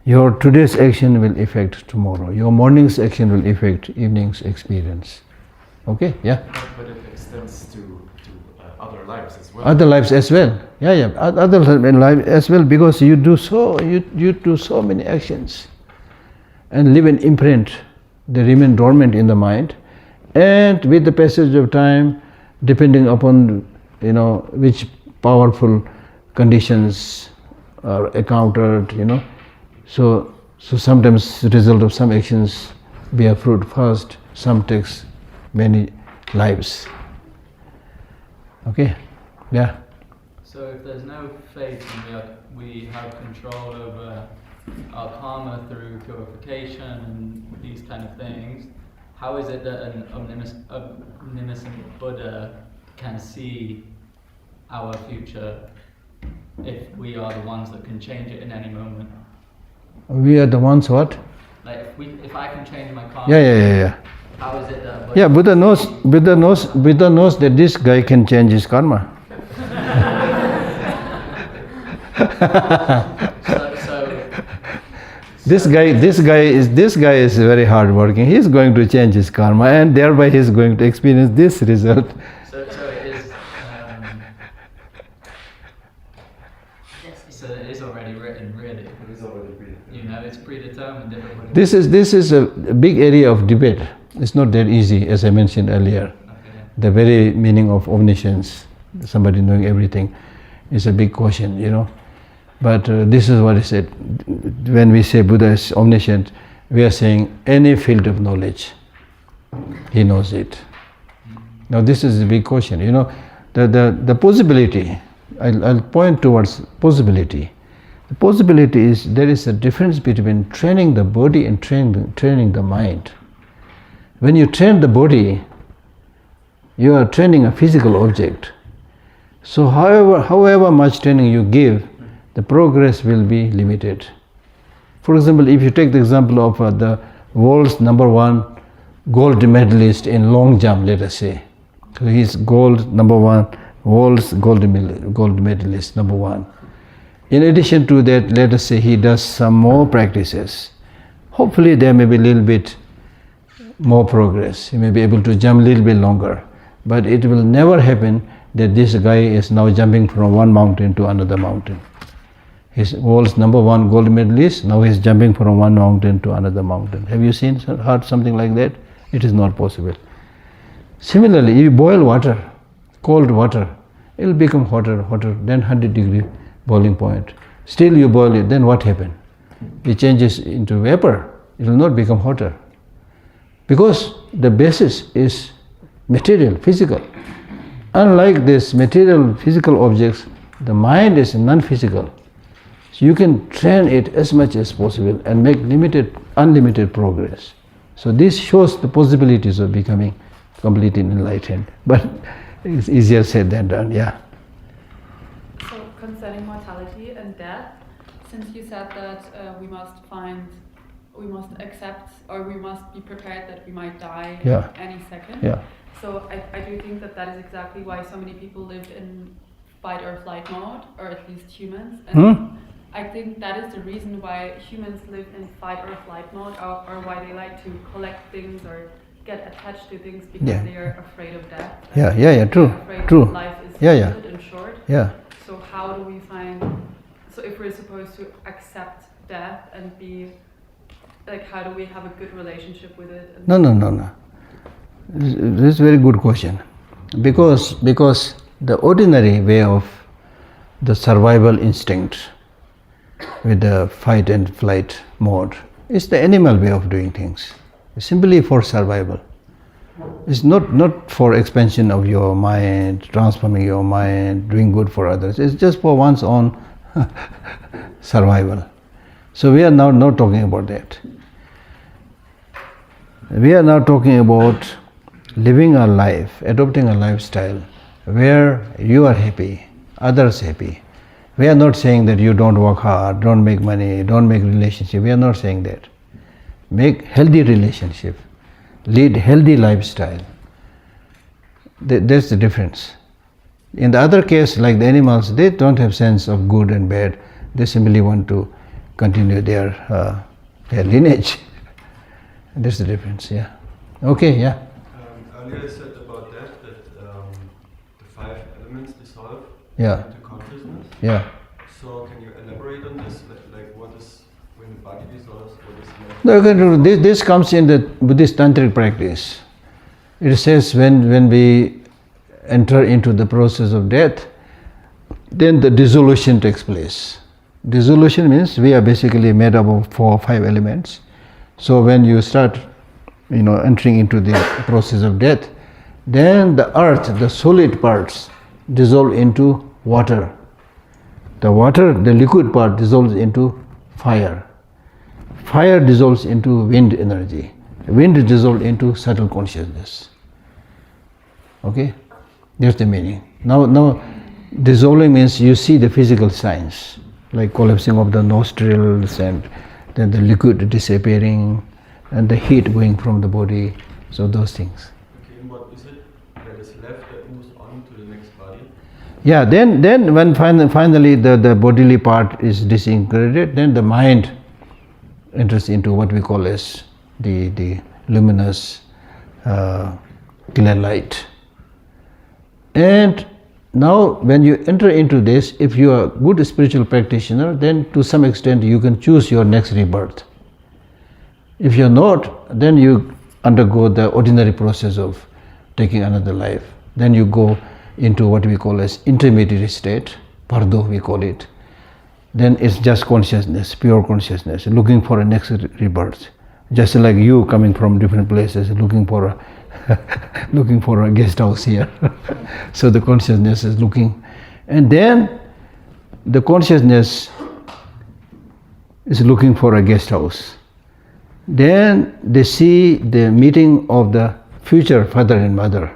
Your today's action will affect tomorrow. Your morning's action will affect evening's experience. Okay? Yeah? but it extends to other lives as well. Other lives as well. Yeah. Other lives as well, because you do so many actions and leave an imprint. They remain dormant in the mind, and with the passage of time, depending upon which powerful conditions are encountered, so sometimes the result of some actions bear fruit fast, some takes many lives. Okay? Yeah. So if there's no fate and we have control over our karma through purification and these kind of things, how is it that an omniscient Buddha can see our future if we are the ones that can change it in any moment? We are the ones what? Like if I can change my karma, Yeah. how is it that a Buddha Yeah, Buddha knows that this guy can change his karma. This guy is very hard working. He's going to change his karma, and thereby he's going to experience this result. So it is. So it is already written, really. It is already predetermined. It's predetermined. Everybody. This is a big area of debate. It's not that easy, as I mentioned earlier. Okay. The very meaning of omniscience, somebody knowing everything, is a big question, But this is what I said. When we say Buddha is omniscient, we are saying any field of knowledge, he knows it. Now this is a big question. The possibility, I'll point towards possibility. The possibility is there is a difference between training the body and training the mind. When you train the body, you are training a physical object. So however much training you give, the progress will be limited. For example, if you take the example of the world's #1 gold medalist in long jump, let us say. So he's #1, world's gold medalist #1. In addition to that, let us say he does some more practices. Hopefully there may be a little bit more progress. He may be able to jump a little bit longer. But it will never happen that this guy is now jumping from one mountain to another mountain. He's world's #1 gold medalist, now he's jumping from one mountain to another mountain. Have you heard something like that? It is not possible. Similarly, you boil water, cold water, it will become hotter, then 100-degree boiling point. Still you boil it, then what happens? It changes into vapor, it will not become hotter. Because the basis is material, physical. Unlike this material, physical objects, the mind is non-physical. So you can train it as much as possible and make unlimited progress. So this shows the possibilities of becoming completely enlightened. But it's easier said than done, yeah. So concerning mortality and death, since you said that we must accept, or we must be prepared that we might die Yeah. any second. Yeah. So I do think that is exactly why so many people live in fight or flight mode, or at least humans. And I think that is the reason why humans live in fight or flight mode, or why they like to collect things or get attached to things, because Yeah. they are afraid of death. Yeah, true, They're afraid true. that life is Yeah. limited and short. Yeah. So how do we find, so if we're supposed to accept death and be, like, how do we have a good relationship with it? And No. This is a very good question. Because the ordinary way of the survival instinct with the fight and flight mode is the animal way of doing things. It's simply for survival. It's not for expansion of your mind, transforming your mind, doing good for others. It's just for one's own survival. So we are now not talking about that. We are now talking about living a life, adopting a lifestyle where you are happy, others happy. We are not saying that you don't work hard, don't make money, don't make relationship. We are not saying that. Make healthy relationship, lead healthy lifestyle. That's the difference. In the other case, like the animals, they don't have sense of good and bad. They simply want to continue their lineage. That's the difference, yeah. Okay, yeah. Earlier you said about that the 5 elements dissolve Yeah. into consciousness. Yeah. So can you elaborate on this? Like what is when the body dissolves? What is left? No, this comes in the Buddhist tantric practice. It says when we enter into the process of death, then the dissolution takes place. Dissolution means we are basically made up of 4 or 5 elements. So when you start, entering into the process of death, then the earth, the solid parts, dissolve into water. The water, the liquid part, dissolves into fire. Fire dissolves into wind energy. Wind dissolves into subtle consciousness. Okay, that's the meaning. Now, dissolving means you see the physical signs, like collapsing of the nostrils, and then the liquid disappearing, and the heat going from the body. So those things. Okay, and what is it that is left that moves on to the next body? Yeah, then when finally the bodily part is disintegrated, then the mind enters into what we call as the luminous clear light. And now when you enter into this, if you are a good spiritual practitioner, then to some extent you can choose your next rebirth. If you are not, then you undergo the ordinary process of taking another life. Then you go into what we call as intermediate state, pardo we call it. Then it's just consciousness, pure consciousness, looking for a next rebirth. Just like you coming from different places, looking for a guest house here. So the consciousness is looking, and then the consciousness is looking for a guest house. Then they see the meeting of the future father and mother,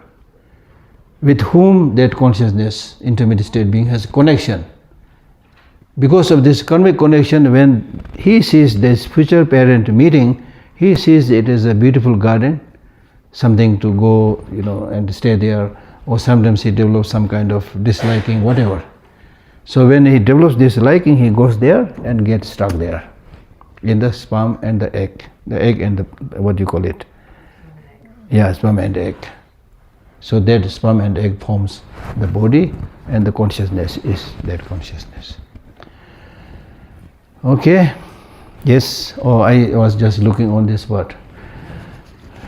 with whom that consciousness, intermediate state being, has a connection. Because of this karmic connection, when he sees this future parent meeting, he sees it as a beautiful garden, something to go, and stay there, or sometimes he develops some kind of disliking, whatever. So when he develops disliking, he goes there and gets stuck there, in the sperm and the egg and the, what do you call it? Yeah, sperm and egg. So that sperm and egg forms the body, and the consciousness is that consciousness. Okay? Yes? Oh, I was just looking on this word.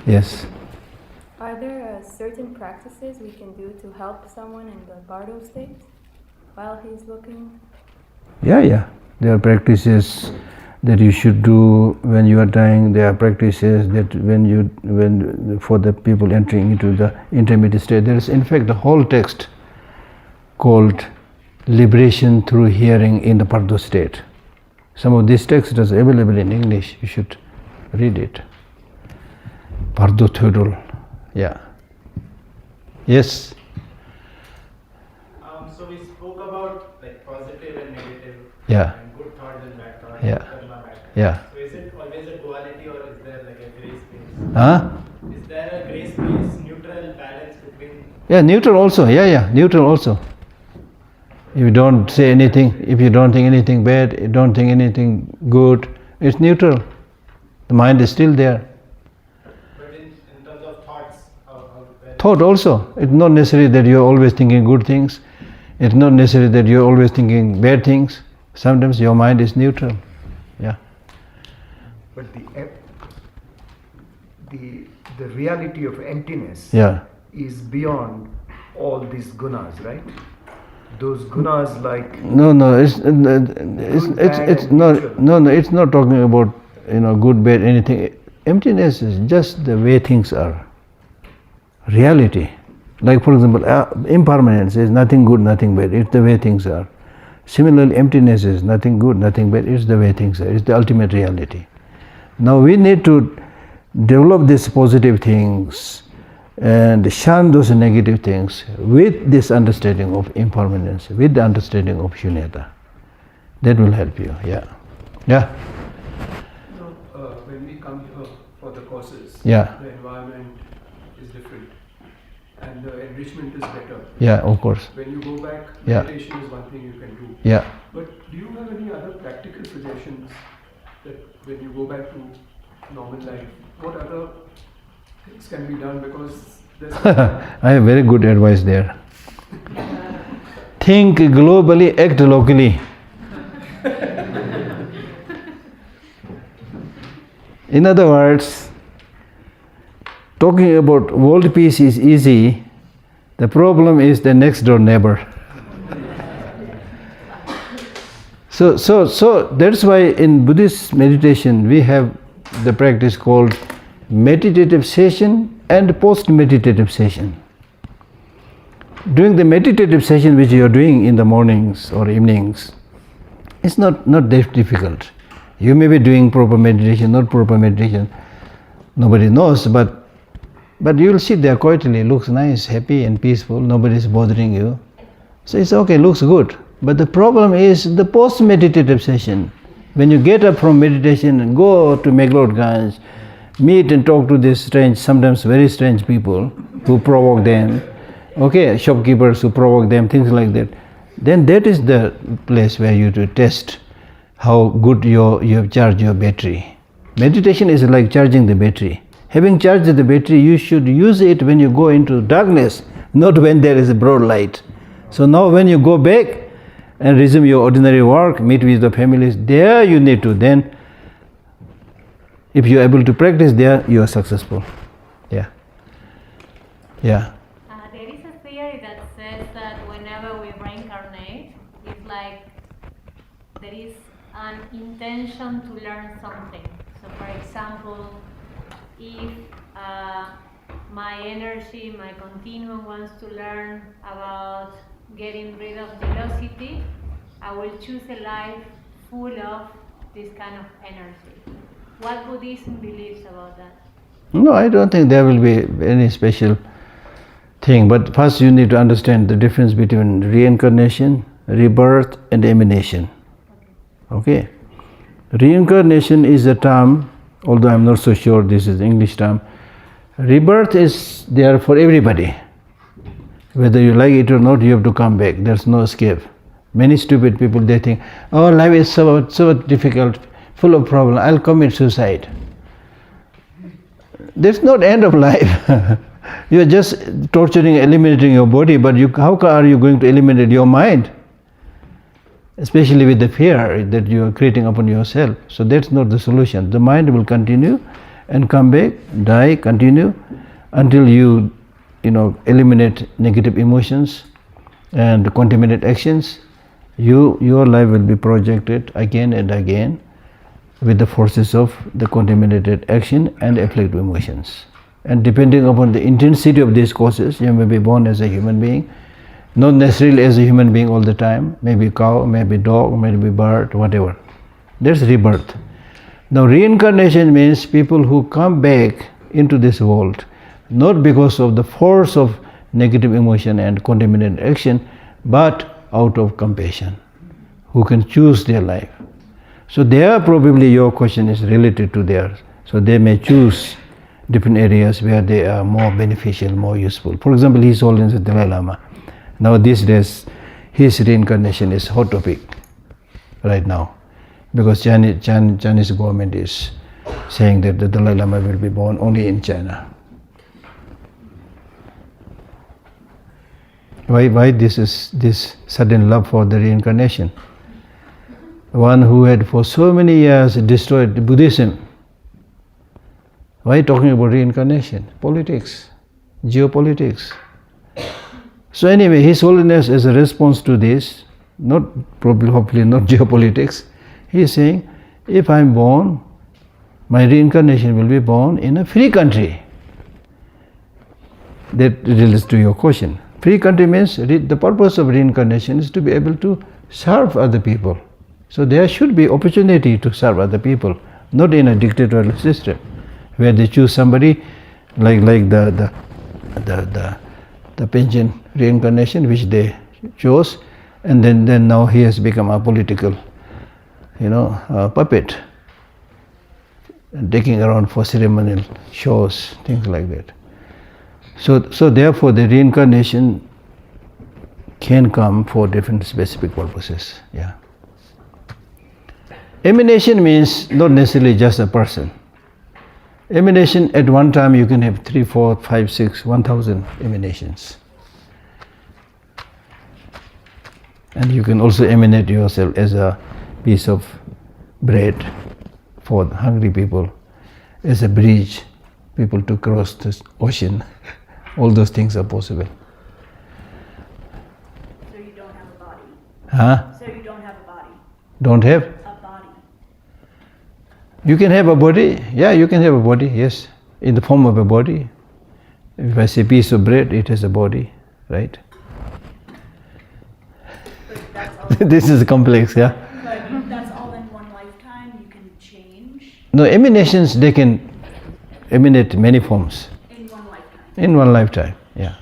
Yes? Are there certain practices we can do to help someone in the bardo state while he's looking? Yeah. There are practices that you should do when you are dying. There are practices that when for the people entering into the intermediate state. There is in fact a whole text called Liberation Through Hearing in the Pardo State. Some of this text is available in English. You should read it. Pardo Theodol. Yeah. Yes. So we spoke about like positive and negative, Yeah. and good thoughts and bad thoughts, Yeah. karma, bad thoughts. Yeah. So is it always a duality, or is there like a gray space? Huh? Is there a gray space, neutral balance between? Yeah, neutral also. Yeah, neutral also. If you don't say anything, if you don't think anything bad, you don't think anything good, it's neutral. The mind is still there. But in terms of thoughts, where Thought also. It's not necessary that you're always thinking good things. It's not necessary that you're always thinking bad things. Sometimes your mind is neutral. Yeah. But the reality of emptiness Yeah. is beyond all these gunas, right? Those gunas like No, it's not. No, it's not talking about good, bad, anything. Emptiness is just the way things are. Reality, like for example, impermanence is nothing good, nothing bad. It's the way things are. Similarly, emptiness is nothing good, nothing bad. It's the way things are. It's the ultimate reality. Now we need to develop these positive things and shun those negative things with this understanding of impermanence, with the understanding of shunyata. That will help you. Yeah. When we come here for the courses, Yeah. the environment is different and the enrichment is better. Yeah, of course. When you go back, Yeah. meditation is one thing you can do. Yeah. But do you have any other practical suggestions that when you go back to normal life, what other things can be done? Because there's I have very good advice there. Think globally, act locally. In other words, talking about world peace is easy. The problem is the next door neighbor. So that's why in Buddhist meditation we have the practice called meditative session and post-meditative session. During the meditative session which you are doing in the mornings or evenings, it's not that difficult. You may be doing proper meditation, not proper meditation, nobody knows, but you will sit there quietly, looks nice, happy and peaceful, nobody is bothering you. So it's okay, looks good. But the problem is the post-meditative session. When you get up from meditation and go to Megalodganj, meet and talk to these strange, sometimes very strange people who provoke them, shopkeepers who provoke them, things like that, then that is the place where you to test how good you have charged your battery. Meditation is like charging the battery. Having charged the battery, you should use it when you go into darkness, not when there is a broad light. So now when you go back and resume your ordinary work, meet with the families, there you need to then, if you are able to practice there, you are successful. Yeah. There is a theory that says that whenever we reincarnate, it's like there is an intention to learn something. So for example, if my energy, my continuum wants to learn about getting rid of velocity, I will choose a life full of this kind of energy. What Buddhism believes about that? No, I don't think there will be any special thing, but first you need to understand the difference between reincarnation, rebirth and emanation. Okay? Reincarnation is a term, although I'm not so sure this is the English term. Rebirth is there for everybody. Whether you like it or not, you have to come back. There's no escape. Many stupid people, they think, oh, life is so difficult, full of problems, I'll commit suicide. That's not end of life. You are just torturing, eliminating your body, but how are you going to eliminate your mind? Especially with the fear that you are creating upon yourself. So that's not the solution. The mind will continue and come back, die, continue, until you eliminate negative emotions and contaminate actions. Your life will be projected again and again with the forces of the contaminated action and afflictive emotions. And depending upon the intensity of these causes, you may be born as a human being, not necessarily as a human being all the time, maybe cow, maybe dog, maybe bird, whatever. That's rebirth. Now reincarnation means people who come back into this world, not because of the force of negative emotion and contaminated action, but out of compassion, who can choose their life. So there probably your question is related to theirs. So they may choose different areas where they are more beneficial, more useful. For example, His Holiness the Dalai Lama. Now these days, his reincarnation is hot topic right now, because Chinese government is saying that the Dalai Lama will be born only in China. Why this sudden love for the reincarnation? One who had for so many years destroyed Buddhism. Why talking about reincarnation? Politics, geopolitics. So anyway, His Holiness, as a response to this, hopefully not geopolitics, he is saying, if I am born, my reincarnation will be born in a free country. That relates to your question. Free country means the purpose of reincarnation is to be able to serve other people. So there should be opportunity to serve other people, not in a dictatorial system, where they choose somebody like the pension reincarnation which they chose, and then now he has become a political, puppet, taking around for ceremonial shows, things like that. So therefore the reincarnation can come for different specific purposes. Yeah. Emanation means not necessarily just a person. Emanation, at one time you can have 3, 4, 5, 6, 1,000 emanations. And you can also emanate yourself as a piece of bread for hungry people, as a bridge, people to cross this ocean. All those things are possible. So you don't have a body? Huh? So you don't have a body? Don't have? A body. You can have a body. Yeah, you can have a body, yes. In the form of a body. If I say piece of bread, it has a body, right? This is complex, yeah? But that's all in one lifetime? You can change? No, emanations, they can emanate many forms. In one lifetime? In one lifetime, yeah.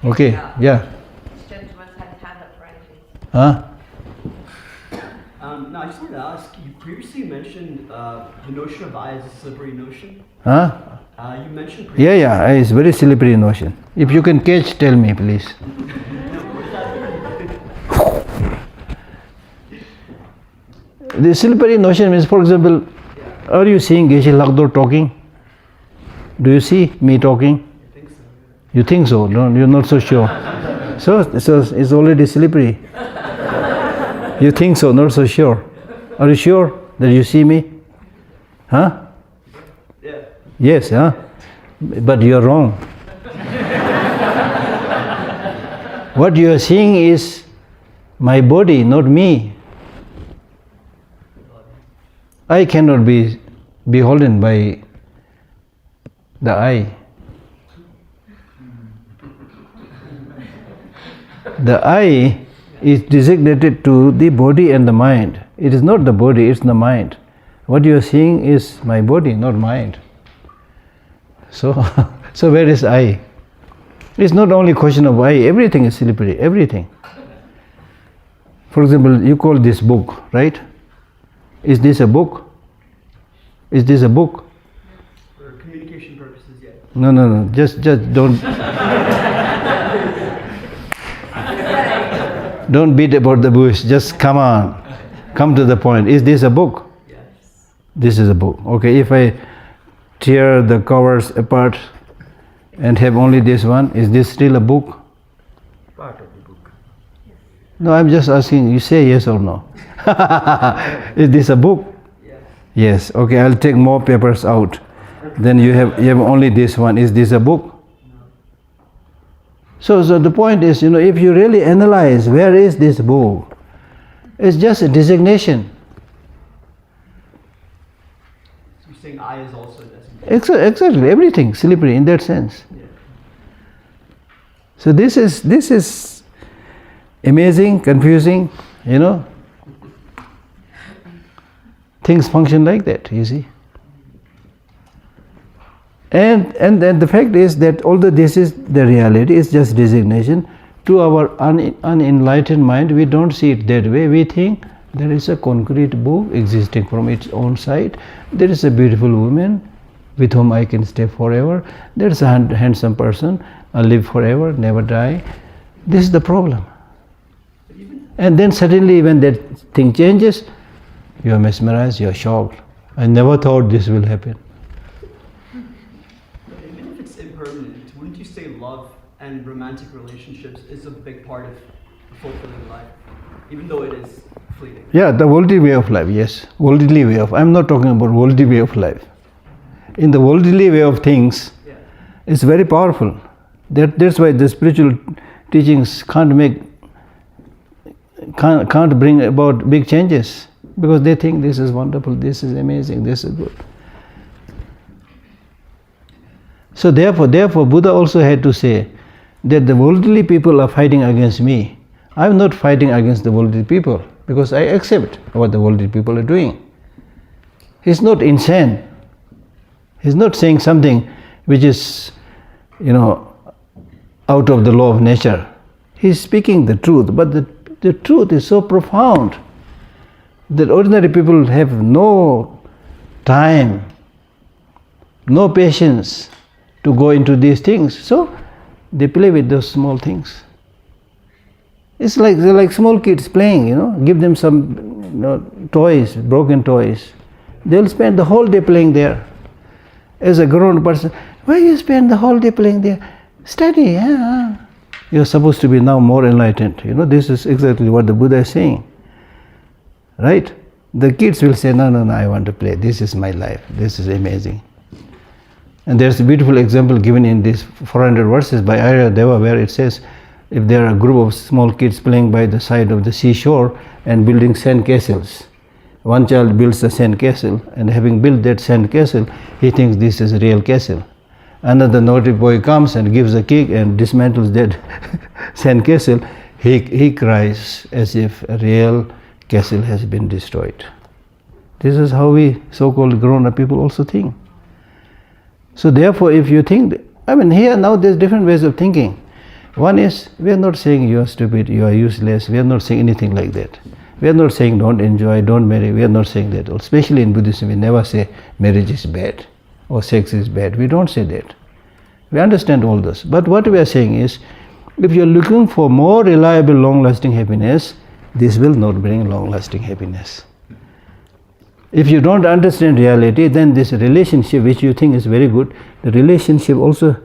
Okay, yeah. This gentleman's had his hand up for ages. Huh? No, I just wanted to ask, you previously mentioned the notion of I as a slippery notion. Huh? You mentioned previously. Yeah, it's very slippery notion. If you can catch, tell me, please. The slippery notion means, for example, are you seeing Geshe Lhakdor talking? Do you see me talking? I think so. You think so? No, you're not so sure. So it's already slippery. You think so, not so sure. Are you sure that you see me? Huh? Yeah. Yes, huh? But you're wrong. What you are seeing is my body, not me. I cannot be beholden by the eye. The eye is designated to the body and the mind. It is not the body, it's the mind. What you are seeing is my body, not mind. So where is I? It's not only question of I, everything is slippery, everything. For example, you call this book, right? Is this a book? Is this a book? For communication purposes, yeah. No. Just don't don't beat about the bush. Just come on. Come to the point. Is this a book? Yes. This is a book. Okay, if I tear the covers apart and have only this one, is this still a book? Part of the book. No, I'm just asking, you say yes or no. Is this a book? Yes. Yes. Okay, I'll take more papers out. Then you have only this one. Is this a book? No. So the point is, if you really analyze where is this book, it's just a designation. So you're saying I is also a designation? Exactly, everything slippery in that sense. Yeah. So this is amazing, confusing, Things function like that, you see. And then the fact is that although this is the reality, it's just designation, to our unenlightened mind, we don't see it that way. We think there is a concrete book existing from its own side. There is a beautiful woman with whom I can stay forever. There is a handsome person, I live forever, never die. This is the problem. And then suddenly when that thing changes, you are mesmerized, you are shocked. I never thought this will happen. Even if it's impermanent, wouldn't you say love and romantic relationships is a big part of a fulfilling life, even though it is fleeting? Yeah, the worldly way of life, yes. Worldly way of, I'm not talking about worldly way of life. In the worldly way of things, it's very powerful. That's why the spiritual teachings can't bring about big changes, because they think this is wonderful, this is amazing, this is good. So therefore Buddha also had to say that the worldly people are fighting against me. I'm not fighting against the worldly people, because I accept what the worldly people are doing. He's not insane. He's not saying something which is, out of the law of nature. He's speaking the truth, but the truth is so profound that ordinary people have no time, no patience to go into these things. So they play with those small things. It's like they're like small kids playing, give them some toys, broken toys. They'll spend the whole day playing there. As a grown person, why you spend the whole day playing there? Study. You're supposed to be now more enlightened. This is exactly what the Buddha is saying. Right? The kids will say, no, I want to play. This is my life. This is amazing. And there's a beautiful example given in these 400 verses by Arya Deva, where it says, if there are a group of small kids playing by the side of the seashore and building sand castles, one child builds a sand castle, and having built that sand castle, he thinks this is a real castle. Another naughty boy comes and gives a kick and dismantles that sand castle. He cries as if a real castle has been destroyed. This is how we so-called grown-up people also think. So therefore, if you think, here now there's different ways of thinking. One is, we are not saying you are stupid, you are useless. We are not saying anything like that. We are not saying don't enjoy, don't marry. We are not saying that. Especially in Buddhism, we never say marriage is bad or sex is bad. We don't say that. We understand all this. But what we are saying is, if you are looking for more reliable, long-lasting happiness, this will not bring long-lasting happiness. If you don't understand reality, then this relationship which you think is very good, the relationship also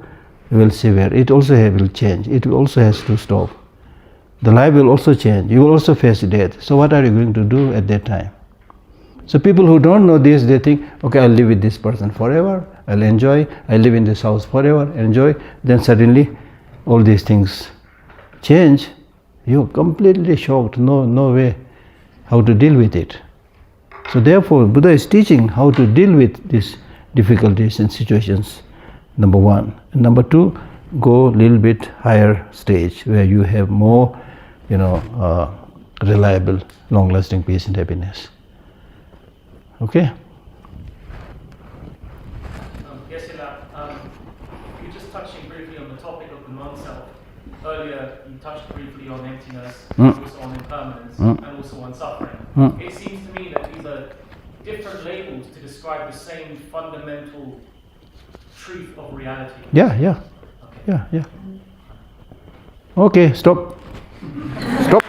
will sever. It also will change. It also has to stop. The life will also change. You will also face death. So what are you going to do at that time? So people who don't know this, they think, okay, I'll live with this person forever, I'll enjoy, I'll live in this house forever, enjoy. Then suddenly all these things change. You're completely shocked, no way how to deal with it. So therefore, Buddha is teaching how to deal with these difficulties and situations, number one. And number two, go a little bit higher stage where you have more, reliable, long-lasting peace and happiness. Okay? Geshe Lhakdor, you're just touching briefly on the topic of the non-self. Earlier, you touched briefly on emptiness, also on impermanence, and also on suffering. It seems to me that these are different labels to describe the same fundamental truth of reality. Yeah. Okay, stop. Stop.